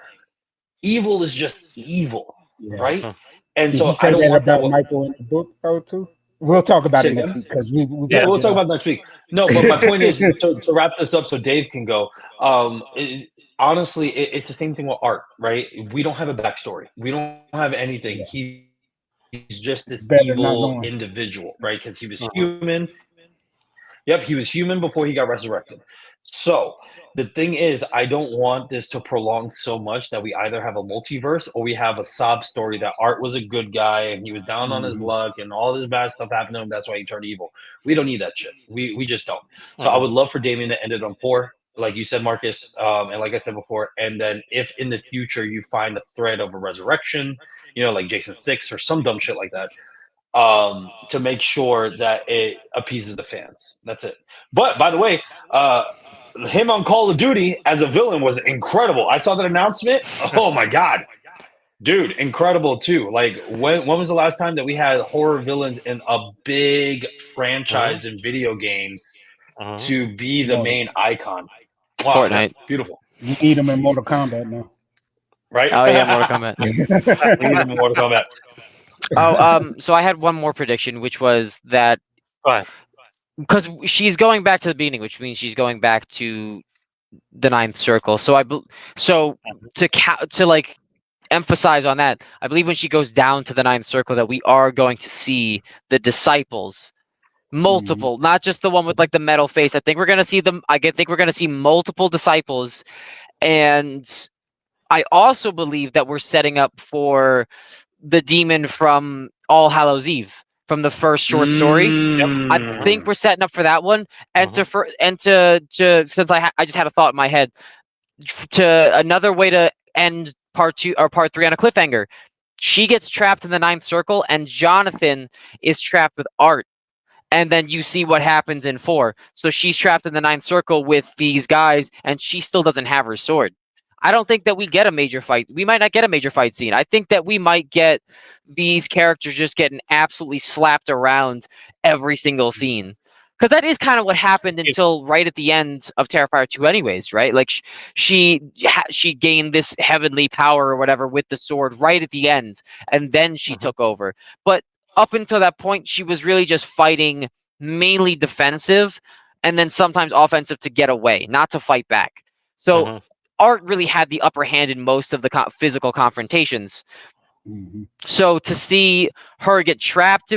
evil is just evil, right? And Did so he say I don't that want that. about Michael in the book though too? We'll talk about it next week because we we'll talk about it next week. No, but my point is to wrap this up so Dave can go. Honestly, it's the same thing with art, right? We don't have a backstory. We don't have anything. He's just this evil individual, right? Because he was human. Yep, he was human before he got resurrected. So the thing is, I don't want this to prolong so much that we either have a multiverse or we have a sob story that Art was a good guy and he was down on his luck and all this bad stuff happened to him. That's why he turned evil. We don't need that shit. We just don't. So I would love for Damien to end it on 4, like you said, Marcus, and like I said before. And then if in the future you find a thread of a resurrection, like Jason 6 or some dumb shit like that, to make sure that it appeases the fans. That's it. But by the way, him on Call of Duty as a villain was incredible. I saw that announcement. Oh my god, dude, incredible too. Like when was the last time that we had horror villains in a big franchise in video games to be the main icon? Wow, Fortnite. Beautiful. We need them in Mortal Kombat now. Right? Oh yeah, Mortal Kombat. We need them in Mortal Kombat. So I had one more prediction, which was that because she's going back to the beginning, which means she's going back to the ninth circle. So to like emphasize on that, I believe when she goes down to the ninth circle, that we are going to see the disciples, multiple, not just the one with like the metal face. I think we're gonna see them. Think we're gonna see multiple disciples, and I also believe that we're setting up for the demon from All Hallows Eve, from the first short story. I think we're setting up for that one, and to since I just had a thought in my head, to another way to end part 2 or part 3 on a cliffhanger. She gets trapped in the ninth circle, and Jonathan is trapped with Art. And then you see what happens in 4. So she's trapped in the ninth circle with these guys, and she still doesn't have her sword. I don't think that we get a major fight. We might not get a major fight scene. I think that we might get these characters just getting absolutely slapped around every single scene. Because that is kind of what happened until right at the end of Terrifier 2 anyways, right? Like she gained this heavenly power or whatever with the sword right at the end, and then she took over. But up until that point, she was really just fighting mainly defensive and then sometimes offensive to get away, not to fight back. So Art really had the upper hand in most of the physical confrontations. So to see her get trapped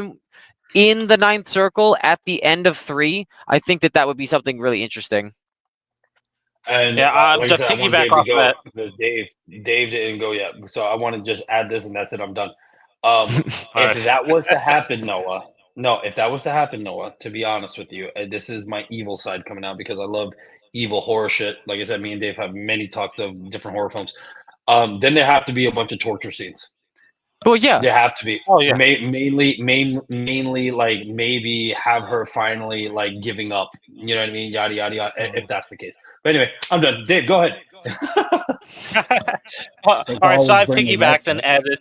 in the ninth circle at the end of 3, I think that would be something really interesting. And Yeah, like I to said, I want piggyback Dave to off go that. because Dave didn't go yet. So I want to just add this, and that's it. I'm done. If Alright. that was to happen, Noah, if that was to happen, Noah, to be honest with you, this is my evil side coming out because I love evil horror shit. Like I said, me and Dave have many talks of different horror films. Then there have to be a bunch of torture scenes. Well, yeah, There have to be. Oh yeah. Mainly, like maybe have her finally like giving up. You know what I mean? Yada yada yada. If that's the case. But anyway, I'm done. Dave, go ahead. All They can right, so always I bring the piggybacked rack and back. added.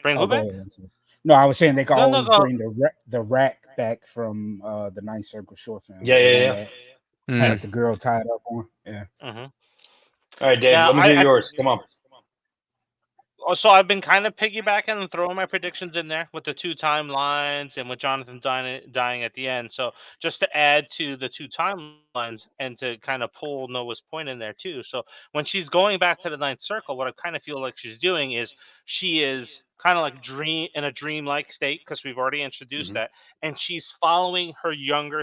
Bring Oh, who go back? ahead. Answer. No, I was saying they can No, no, always no. bring the rack back from the Ninth Circle short film. Yeah, the yeah, one yeah. that had the girl tied up on. Yeah. All right, Dave. Now Let me hear yours. Come on. so I've been kind of piggybacking and throwing my predictions in there with the 2 timelines and with Jonathan dying at the end. So just to add to the 2 timelines and to kind of pull Noah's point in there too. So when she's going back to the ninth circle, what I kind of feel like she's doing is she is kind of like in a dreamlike state because we've already introduced that, and she's following her younger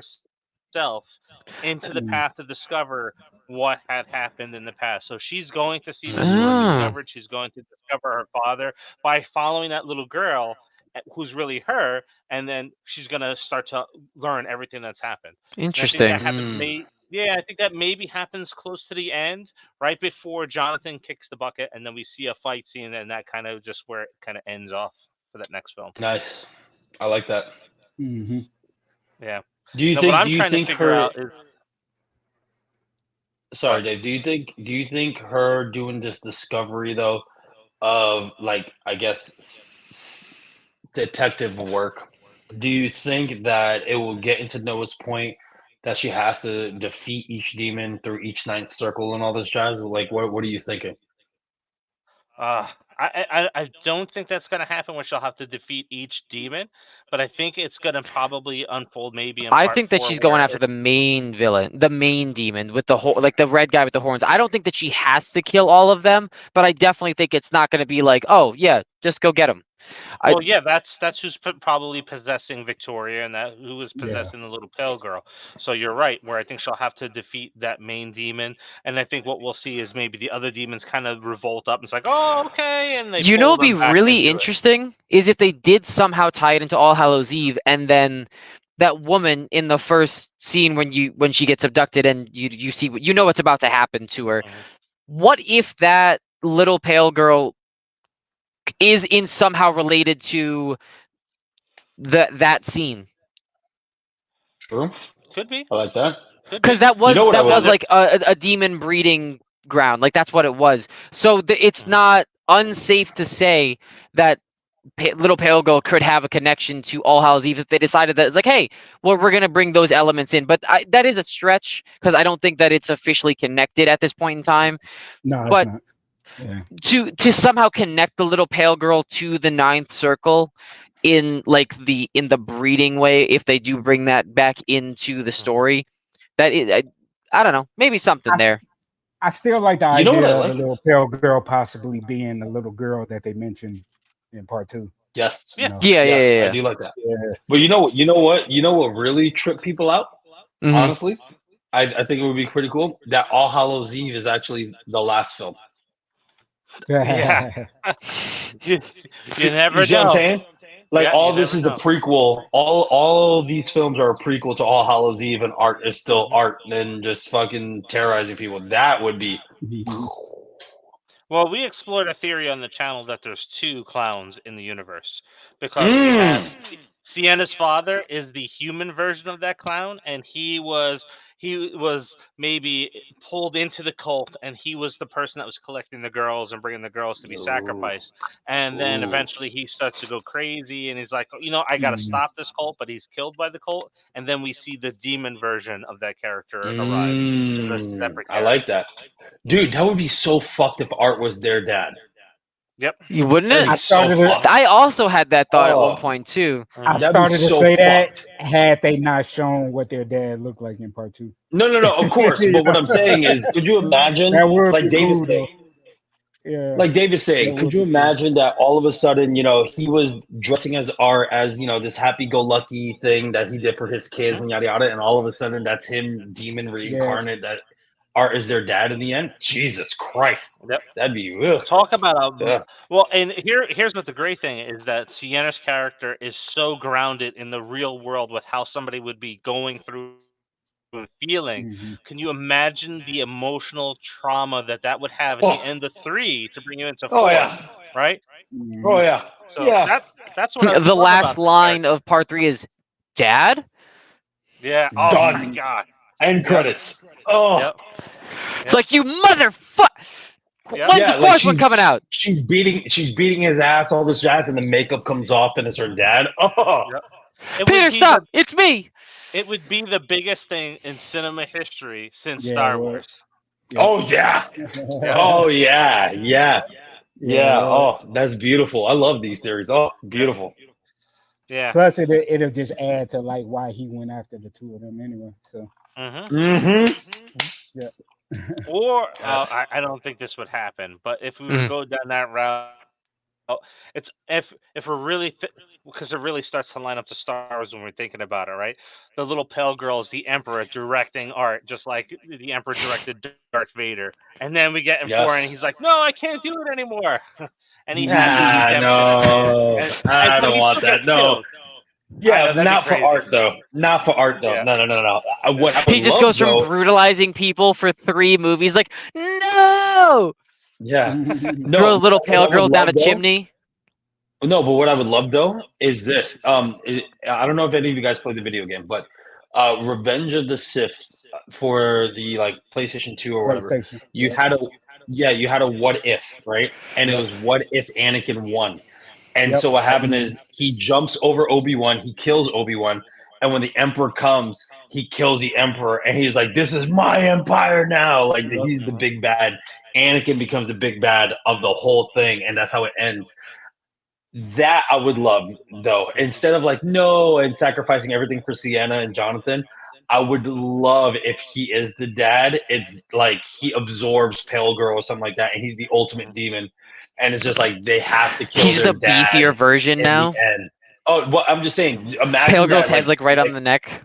self into the path to discover what had happened in the past. So she's going to see this world discovered. She's going to discover her father by following that little girl who's really her, and then she's going to start to learn everything that's happened. Interesting. And I think that happens I think that maybe happens close to the end, right before Jonathan kicks the bucket, and then we see a fight scene, and that kind of just where it kind of ends off for that next film. Nice. I like that. Yeah. Do you Now, think? what I'm Do you trying to think figure her? out is Sorry, Dave. Do you think her doing this discovery though of like I guess detective work? Do you think that it will get into Noah's point that she has to defeat each demon through each ninth circle and all this jazz? Like, what are you thinking? I don't think that's going to happen where she'll have to defeat each demon, but I think it's going to probably unfold maybe in I part think that 4 she's going where after the main villain, the main demon with the whole, like the red guy with the horns. I don't think that she has to kill all of them, but I definitely think it's not going to be like, oh yeah, just go get him. well, yeah, that's who's probably possessing Victoria, and that who is Yeah. possessing the little pale girl. So you're right, where I think she'll have to defeat that main demon, and I think what we'll see is maybe the other demons kind of revolt up and it's like, oh, okay, and they You know, pull it'd be them back really into it. interesting is if they did somehow tie it into All Hallows Eve, and then that woman in the first scene when she gets abducted and you see what's about to happen to her. What if that little pale girl is in somehow related to that scene? True. Could be. I like that. Because that was You know what I would- like a demon breeding ground. Like that's what it was. So it's not unsafe to say that little pale girl could have a connection to All Hallows Eve if they decided that it's like, hey, well, we're gonna bring those elements in. But that is a stretch because I don't think that it's officially connected at this point in time. No, but it's not. Yeah. to somehow connect the little pale girl to the ninth circle in like the breeding way, if they do bring that back into the story, that is, I don't know, maybe something there. I still like the You know idea what I of like? the little pale girl possibly being the little girl that they mentioned in part 2. Yes. Yeah. You know? Yeah. I do like that. Yeah. But you know what really tripped people out? Mhm. Honestly, I think it would be pretty cool that All Hallows Eve is actually the last film. Yeah. you never You see what I'm know. saying? Like Yeah, all you this never is know. a prequel. All these films are a prequel to All Hallows Eve, and art is still art, and just fucking terrorizing people. That would be. Well, we explored a theory on the channel that there's 2 clowns in the universe because we have Sienna's father is the human version of that clown, and he he was maybe pulled into the cult, and he was the person that was collecting the girls and bringing the girls to be Ooh. sacrificed. And then Ooh. eventually he starts to go crazy, and he's like, I got to Mhm. stop this cult, but he's killed by the cult. And then we see the demon version of that character arrive, which is a separate I like character. that. Dude, that would be so fucked if Art was their dad. Yep. You wouldn't That'd it? be I so started to, fucked. I also had that thought at one Oh, point too. I that'd be started to so say that fucked. had they not shown what their dad looked like in part 2. No, of course. You But what know? I'm saying is, could you imagine, That would like be David's cool saying, though. Yeah, like David's that saying, could would you be cool. imagine that all of a sudden, he was dressing as Art as, this happy-go-lucky thing that he did for his kids and yada yada, and all of a sudden that's him demon Yeah, reincarnate that Art is their dad in the end? Jesus Christ. Yep. That'd be ugh. Talk about Ugh. well, and here's what the great thing is, that Sienna's character is so grounded in the real world with how somebody would be going through and feeling. hmm Can you imagine the emotional trauma that would have at the Oh, end of 3 to bring you into oh 4, yeah. right? Oh hmm yeah. So Yeah. that's what I The love last about this line character. of part 3 is, "Dad." Yeah. Oh my Done. god. End Yep. credits. Oh. Yep. It's Yep. like, you motherfucker. Yep. When's Yeah, the like fourth one coming out? she's beating his ass, all this jazz, and the makeup comes off, and it's her dad. Oh, Yep. It Peter, would be stop! It's me. it would be the biggest thing in cinema history since Yeah, Star it would. Wars. Yep. oh yeah, Yep. oh yeah, yeah, Yeah, yeah. it would. Oh, that's beautiful. I love these theories. Oh, beautiful. Yeah. Plus, it'll just add to like why he went after the two of them anyway. So Mm-hmm. Mm-hmm. yeah, Or Yes. I don't think this would happen, but if we were to Mhm. go down that route, it's if we're really because it really starts to line up to Star Wars when we're thinking about it, right? The little pale girl is the Emperor directing Art, just like the Emperor directed Darth Vader. And then we get in 4, and Yes. he's like, "No, I can't do it anymore," and he has his Nah, redemption at the end, no, I but don't he want still that. gets No. killed. I know, Yeah, that'd be not for crazy. Art though. Not for Art though. Yeah. No. What I would He just love goes from though. brutalizing people for 3 movies, like, no! Yeah. No. Throw a little What I pale would girl down a love, though, chimney. No, but what I would love though is this. I don't know if any of you guys played the video game, but Revenge of the Sith for the like PlayStation 2 or whatever, PlayStation. you had a what if, right? And it Yep. was what if Anakin won. And Yep. so what happened is he jumps over Obi-Wan, he kills Obi-Wan, and when the Emperor comes, he kills the Emperor, and he's like, "This is my empire now!" Like Yep. he's the big bad. Anakin becomes the big bad of the whole thing, and that's how it ends. That I would love, though. Instead of like no and sacrificing everything for Sienna and Jonathan, I would love if he is the dad. It's like he absorbs Pale Girl or something like that, and he's the ultimate demon. And it's just like they have to kill He's just their a dad beefier version in now. the end. Oh, well, I'm just saying. Imagine Pale girl's that, head's like right on the neck.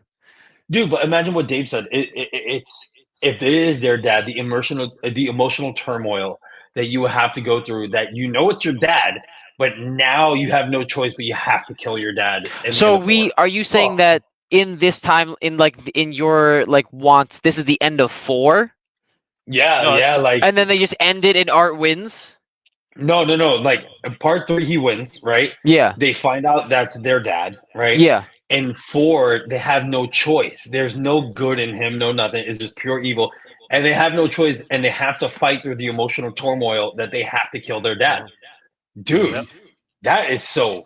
dude. But imagine what Dave said. It's if it is their dad, the emotional turmoil that you would have to go through. That it's your dad, but now you have no choice, but you have to kill your dad. In the So end of 4. are you saying Oh. that in this time, in your like wants, this is the end of 4, Yeah, No, yeah, like and then they just end it and Art wins? no. Like in part 3, he wins, right? Yeah, They find out that's their dad, right? yeah. In 4, they have no choice. There's no good in him, no nothing. It's just pure evil, and they have no choice, and they have to fight through the emotional turmoil that they have to kill their dad. Dude, Yep. that is so.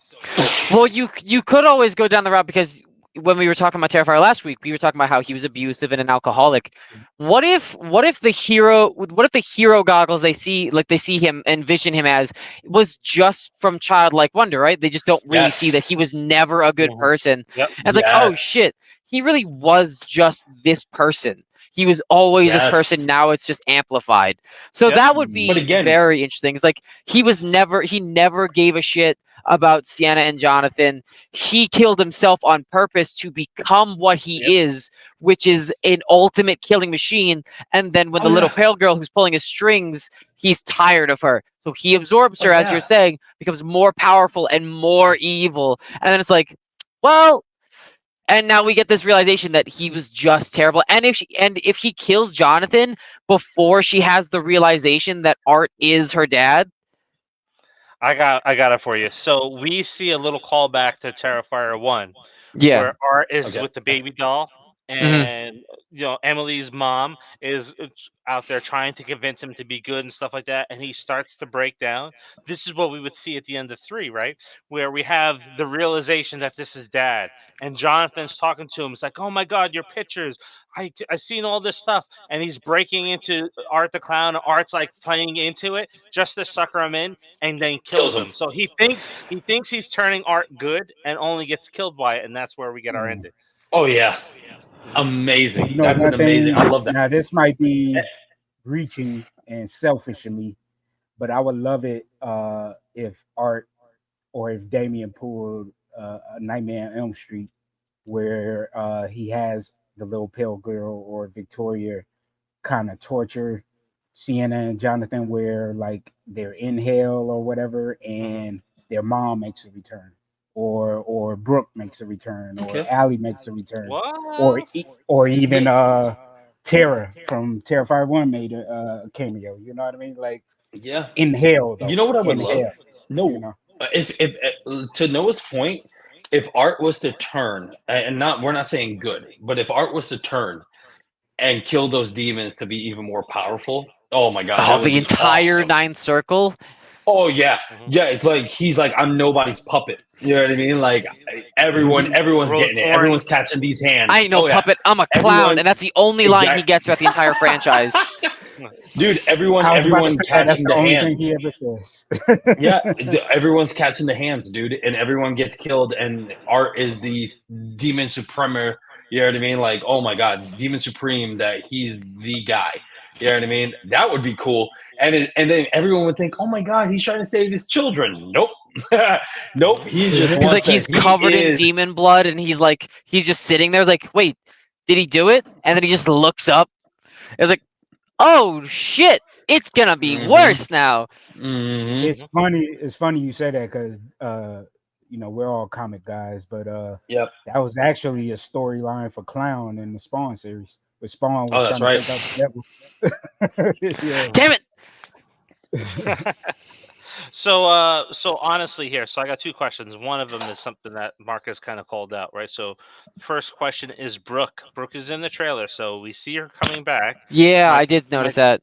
Well, you could always go down the route, because when we were talking about Terrifier last week, we were talking about how he was abusive and an alcoholic. What if the hero goggles they see him, envision him as, was just from childlike wonder, right? They just don't really see that he was never a good Mhm. person. Yep. And it's like, oh Yes. shit, he really was just this person. He was always this person. Yes. Now it's just amplified. So Yep. that would But be again- very interesting. It's like he never gave a shit about Sienna and Jonathan. He killed himself on purpose to become what he Yep. is, which is an ultimate killing machine. And then when the little pale girl who's pulling his strings, he's tired of her. So he absorbs her, as you're saying, becomes more powerful and more evil. And then it's like, well, and now we get this realization that he was just terrible. And if he kills Jonathan before she has the realization that Art is her dad. I got it for you. So we see a little callback to Terrifier 1, Yeah. where Art is Okay. with the baby doll, and Emily's mom is out there trying to convince him to be good and stuff like that, and he starts to break down. This is what we would see at the end of 3, right, where we have the realization that this is dad, and Jonathan's talking to him. It's like, oh my god, your pictures, I seen all this stuff, and he's breaking into Art the Clown. Art's like playing into it just to sucker him in, and then Kills kills him. him. So he thinks he's turning Art good, and only gets killed by it, and that's where we get our ending. Oh yeah, Mhm. amazing. You know, That's an one amazing. thing. I love that. Now, this might be reaching and selfish of me, but I would love it if Art or if Damien pulled a Nightmare on Elm Street, where he has the little pale girl or Victoria kind of torture Sienna and Jonathan, where like they're in hell or whatever, and their mom makes a return, or Brooke makes a return, or Okay. Allie makes a return, What? or even Tara from Terrifier 1 made a cameo. You know what I mean? Like Yeah. in hell though. You know what I would In love? hell. No, You know. if to Noah's point, if Art was to turn, and not we're not saying good, but if Art was to turn and kill those demons to be even more powerful, oh my god, that would the be entire awesome. ninth circle. Oh yeah, Mhm. yeah. It's like he's like, I'm nobody's puppet. You know what I mean? Like everyone's getting it. Rosewarne. Everyone's catching these hands. I ain't no Oh, yeah. puppet. I'm a clown, Everyone- and that's the only line he Exact- gets throughout the entire franchise. Dude, I was about to everyone say that's catching the the only hands. thing he ever says. Yeah, everyone's catching the hands, dude, and everyone gets killed. And Art is the demon supreme. You know what I mean? Like, oh my god, demon supreme. That he's the guy. You know what I mean? That would be cool. And then everyone would think, oh my god, he's trying to save his children. Nope, nope. He just He's He's wants like he's to, he covered in is- demon blood, and he's just sitting there. It's like, wait, did he do it? And then he just looks up. It's like, oh shit, it's gonna be Mhm. worse now. Mhm. It's funny you say that because we're all comic guys, but Yep. that was actually a storyline for Clown in the Spawn series. Where Spawn was Oh, that's trying right. to take out the devil. Yeah. Damn it! So honestly here, so I got 2 questions. One of them is something that Marcus kind of called out, right? So first question is Brooke. Brooke is in the trailer, so we see her coming back. Yeah, My- I did notice that.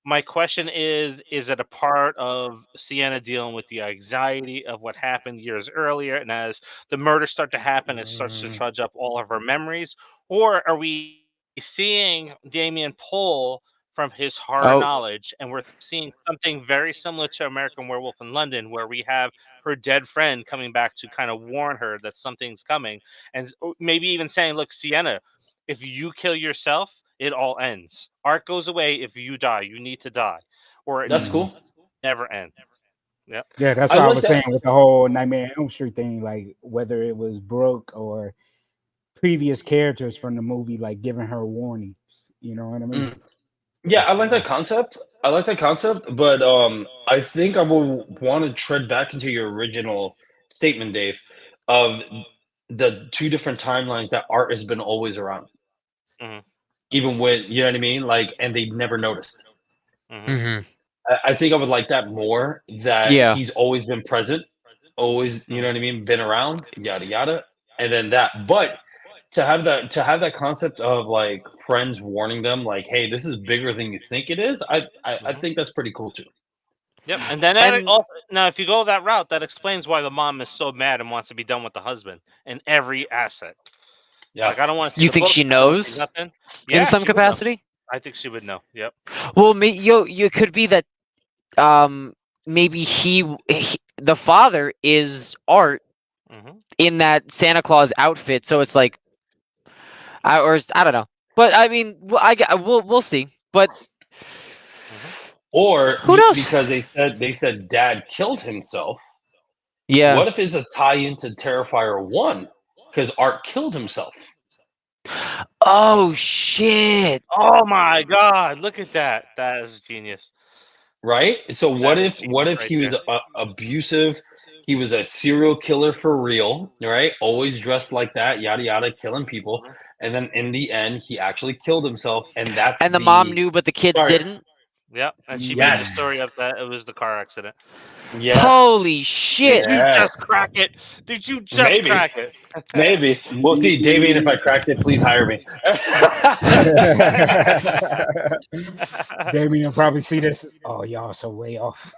My question is it a part of Sienna dealing with the anxiety of what happened years earlier, and as the murders start to happen, it starts to trudge up all of her memories? Or are we seeing Damien pull from his horror Oh. knowledge, and we're seeing something very similar to American Werewolf in London, where we have her dead friend coming back to kind of warn her that something's coming, and maybe even saying, look, Sienna, if you kill yourself, it all ends. Art goes away if you die. You need to die, or it That's cool. never ends. Yep. Yeah, that's I what I like was that. saying with the whole Nightmare on Elm Street thing. Like whether it was Brooke or previous characters from the movie, like giving her warnings. You know what I mean? Yeah, I like that concept. But I think I will want to tread back into your original statement, Dave, of the 2 different timelines that Art has been always around, Mhm. even when you know what I mean. Like, and they never noticed. Mhm. Mm-hmm. I think I would like that more. That Yeah. he's always been present, always, you know what I mean, been around, yada yada, and then that. But to have that concept of like friends warning them, like, hey, this is bigger than you think it is. I Mhm. think that's pretty cool too. Yep. And then And- now, if you go that route, that explains why the mom is so mad and wants to be done with the husband in every asset. Yeah. Like, I don't want to. You think she knows? Nothing. In some she would know. capacity? I think she would know. Yep. Well, you could be that. Maybe the father is Art Hmm. in that Santa Claus outfit, so it's like, I don't know. But I mean, we'll see. But Or Who knows? because they said dad killed himself. yeah. What if it's a tie into Terrifier 1? Because Art killed himself, Oh shit! Oh my God! Look at that. That is genius. right? So That what is if genius he was right abusive? He was a serial killer for real, right? Always dressed like that, yada yada, killing people. Mhm. And then in the end, he actually killed himself, and that's And the mom knew, but the kids Sorry. didn't. Yep, and she made the story Yes. up that it was the car accident. Yes. Holy shit! Did you just Yes. crack it? Did you just Maybe. crack it? Maybe. We'll see. Damien, if I cracked it, please hire me. Damien probably see this. Oh, y'all so way off.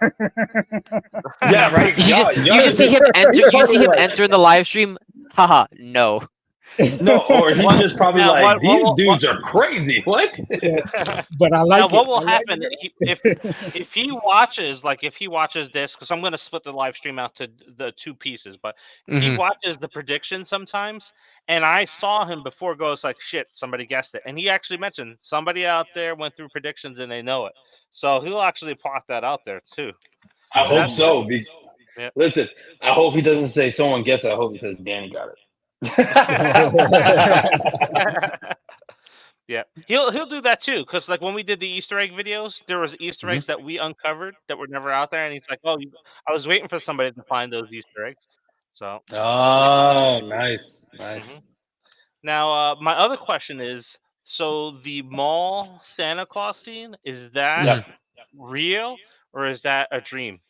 Yeah, right. You just see him enter. You see him enter in the live stream. Haha, no. No, or he's just probably Now, like, these what- dudes are crazy. What? But I Now, like what it. will I like happen it. if he watches this? Because I'm going to split the live stream out to the two pieces. But if he Mhm. watches the prediction sometimes, and I saw him before, goes like, "Shit, somebody guessed it," and he actually mentioned somebody out there went through predictions and they know it. So he'll actually plot that out there too. I And hope that's so. yeah. Listen, I hope he doesn't say someone gets it. I hope he says Danny got it. Yeah, he'll do that too. Cause like when we did the Easter egg videos, there was Easter eggs that we uncovered that were never out there, and he's like, "Oh, I was waiting for somebody to find those Easter eggs." So Oh, nice. mhm. Now, my other question is: so the mall Santa Claus scene, is that Yep. real or is that a dream?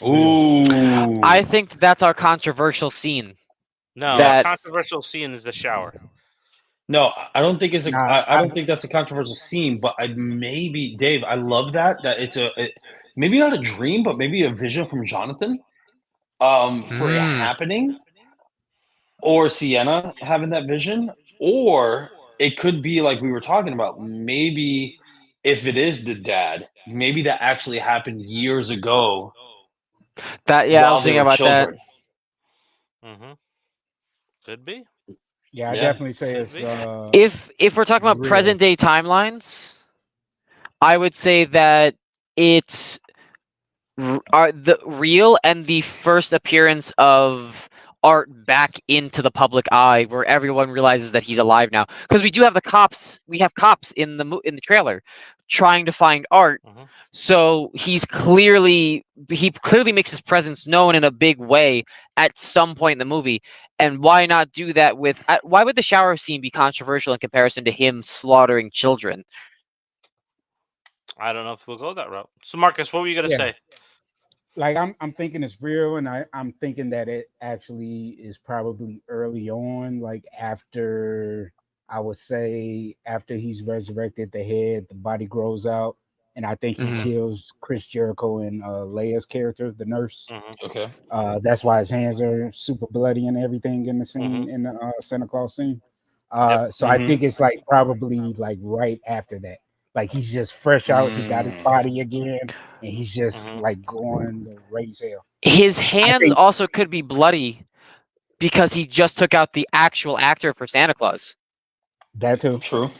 Ooh. I think that's our controversial scene. No, That- a controversial scene is the shower. No, I don't think it's a. Nah, I don't think that's a controversial scene, but I maybe Dave. I love that it's maybe not a dream, but maybe a vision from Jonathan, for it happening, or Sienna having that vision, or it could be like we were talking about. Maybe if it is the dad, maybe that actually happened years ago. That I while was they thinking were about children. Mm-hmm. Could be. Yeah, I Yeah. definitely say Could it's. be. If we're talking about real. present day timelines, I would say that it's the real and the first appearance of Art back into the public eye, where everyone realizes that he's alive now. Because we do have the cops. We have cops in the trailer trying to find Art. Mhm. So he clearly makes his presence known in a big way at some point in the movie. And why not do that with? Why would the shower scene be controversial in comparison to him slaughtering children? I don't know if we'll go that route. So, Marcus, what were you gonna Yeah. say? Like I'm thinking it's real, and I'm thinking that it actually is probably early on, like after I would say after he's resurrected the head, the body grows out, and I think he Mhm. kills Chris Jericho and Leia's character, the nurse. Mm-hmm. Okay. That's why his hands are super bloody and everything in the scene in the Santa Claus scene. So I think it's like probably like right after that. Like he's just fresh out, he got his body again, and he's just like going to raise hell. His hands think- also could be bloody because he just took out the actual actor for Santa Claus. That too. True.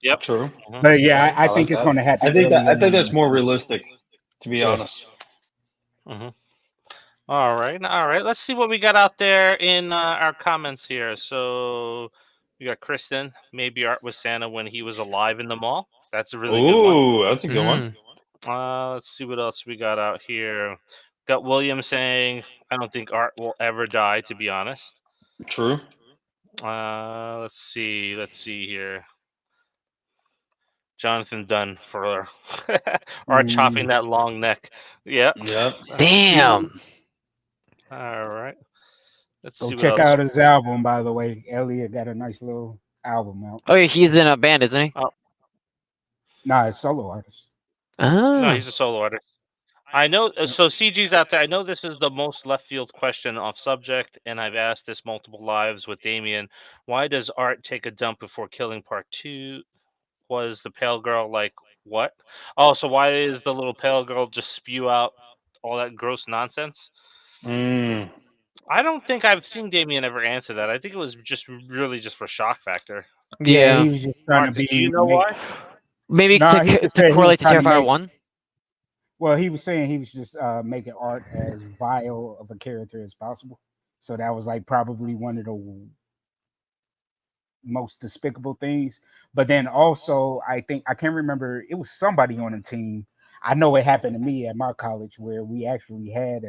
Yep. True. But yeah, I like think it's that. going to happen. I think early that on. that's more realistic, to be Yeah. honest. Mm-hmm. All right. Let's see what we got out there in our comments here. So we got Kristen. Maybe Art was Santa when he was alive in the mall. That's a really good one. Ooh, that's a good one. Let's see what else we got out here. Got William saying, "I don't think Art will ever die." To be honest. True. Let's see here. Jonathan Dunn for Art chopping that long neck. Yeah. Yep. Damn. All right. Let's Go see what check else. out his album, by the way. Elliot got a nice little album out. Oh, yeah, he's in a band, isn't he? Nah, it's solo artist. No, Oh. he's a solo artist. I know. So CG's out there. I know this is the most left field question off subject, and I've asked this multiple lives with Damien. Why does Art take a dump before killing part 2? Was the pale girl like what? Oh, so why is the little pale girl just spew out all that gross nonsense? Mm. I don't think I've seen Damien ever answer that. I think it was just really just for shock factor. Yeah. He was just trying Marcus, to do be. you know why? Maybe Nah, he just to said he correlate to was trying to Terrifier make- 1? Well, he was saying he was just making Art as vile of a character as possible. So that was like probably one of the most despicable things. But then also, I think I can't remember. It was somebody on the team. I know it happened to me at my college where we actually had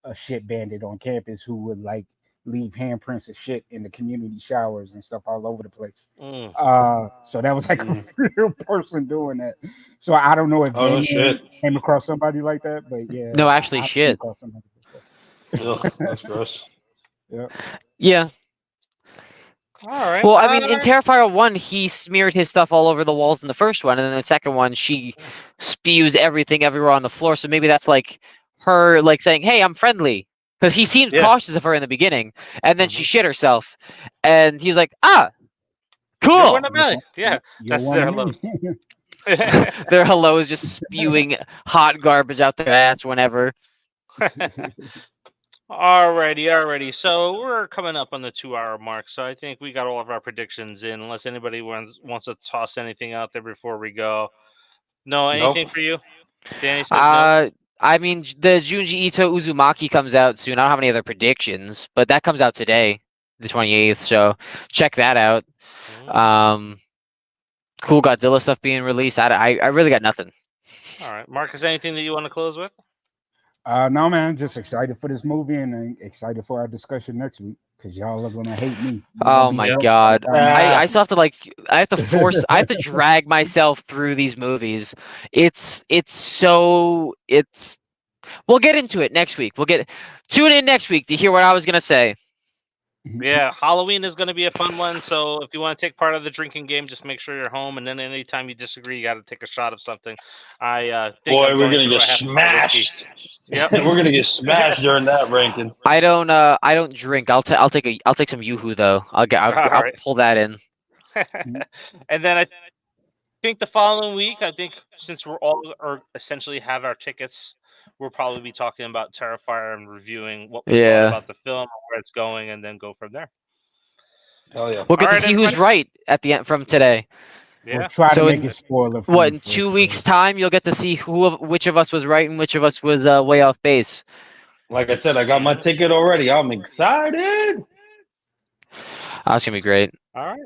a shit bandit on campus who would like leave handprints of shit in the community showers and stuff all over the place. Mm. So that was like a real person doing that. So I don't know if Oh, no Damien shit. came across somebody like that, but yeah. No, actually, I came shit. across somebody like Ugh, that's gross. that. Yeah. All right. Well, I mean, in Terrifier 1, he smeared his stuff all over the walls in the first one, and then the second one, she spews everything everywhere on the floor. So maybe that's like her, like saying, "Hey, I'm friendly," because he seemed Yeah. cautious of her in the beginning, and then she Mhm. shit herself, and he's like, "Ah, You're cool." one of me. Yeah, You're that's one their of hello. me. Their hello is just spewing hot garbage out their ass whenever. Alrighty. So we're coming up on the 2 hour mark. So I think we got all of our predictions in. Unless anybody wants to toss anything out there before we go. No, anything Nope. for you? Danny says no. I mean, the Junji Ito Uzumaki comes out soon. I don't have any other predictions, but that comes out today, the 28th. So check that out. Cool Godzilla stuff being released. I really got nothing. All right, Marcus. Anything that you want to close with? No, man, just excited for this movie and excited for our discussion next week because y'all are gonna hate me. Oh my god. I still have to I have to drag myself through these movies. We'll get into it next week. Tune in next week to hear what I was gonna say. Yeah, Halloween is going to be a fun one. So if you want to take part of the drinking game, just make sure you're home. And then anytime you disagree, you got to take a shot of something. I think Boy, I'm we're going gonna through get a half a pint of whiskey. smashed. Yep. We're gonna get smashed during that ranking. I don't drink. I'll take some Yoo-hoo though. I'll right. pull that in. And then I think the following week, I think since we're all or essentially have our tickets, we'll probably be talking about Terrifier and reviewing what we thought about the film, where it's going, and then go from there. Hell yeah. We'll get to Alright, see who's right at the end from today. Yeah. We'll try to make it spoiler free. What, in 2 weeks' time, you'll get to see which of us was right and which of us was way off base. Like I said, I got my ticket already. I'm excited. That's gonna be great. All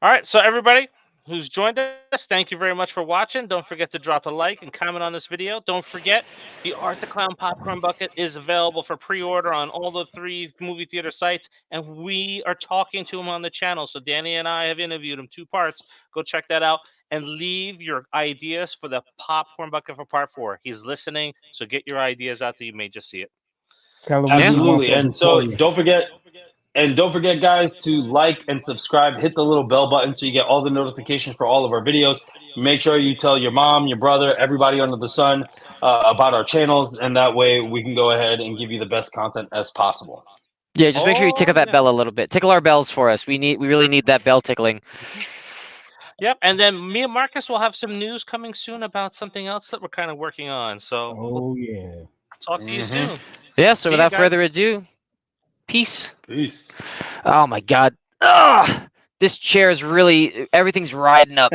right. So everybody who's joined us, thank you very much for watching. Don't forget to drop a like and comment on this video. Don't forget, the Art the Clown Popcorn Bucket is available for pre-order on all the 3 movie theater sites, and we are talking to him on the channel. So Danny and I have interviewed him 2 parts. Go check that out and leave your ideas for the Popcorn Bucket for part 4. He's listening, so get your ideas out there. You may just see it. Absolutely. And so don't forget, guys, to like and subscribe. Hit the little bell button so you get all the notifications for all of our videos. Make sure you tell your mom, your brother, everybody under the sun about our channels, and that way we can go ahead and give you the best content as possible. Yeah, just make sure you tickle that bell a little bit. Tickle our bells for us. We really need that bell tickling. Yep, and then me and Marcus will have some news coming soon about something else that we're kind of working on. So, yeah. Talk to you soon. Yeah, so without further ado, peace. Peace. Oh my god. Ugh! This chair is really, everything's riding up.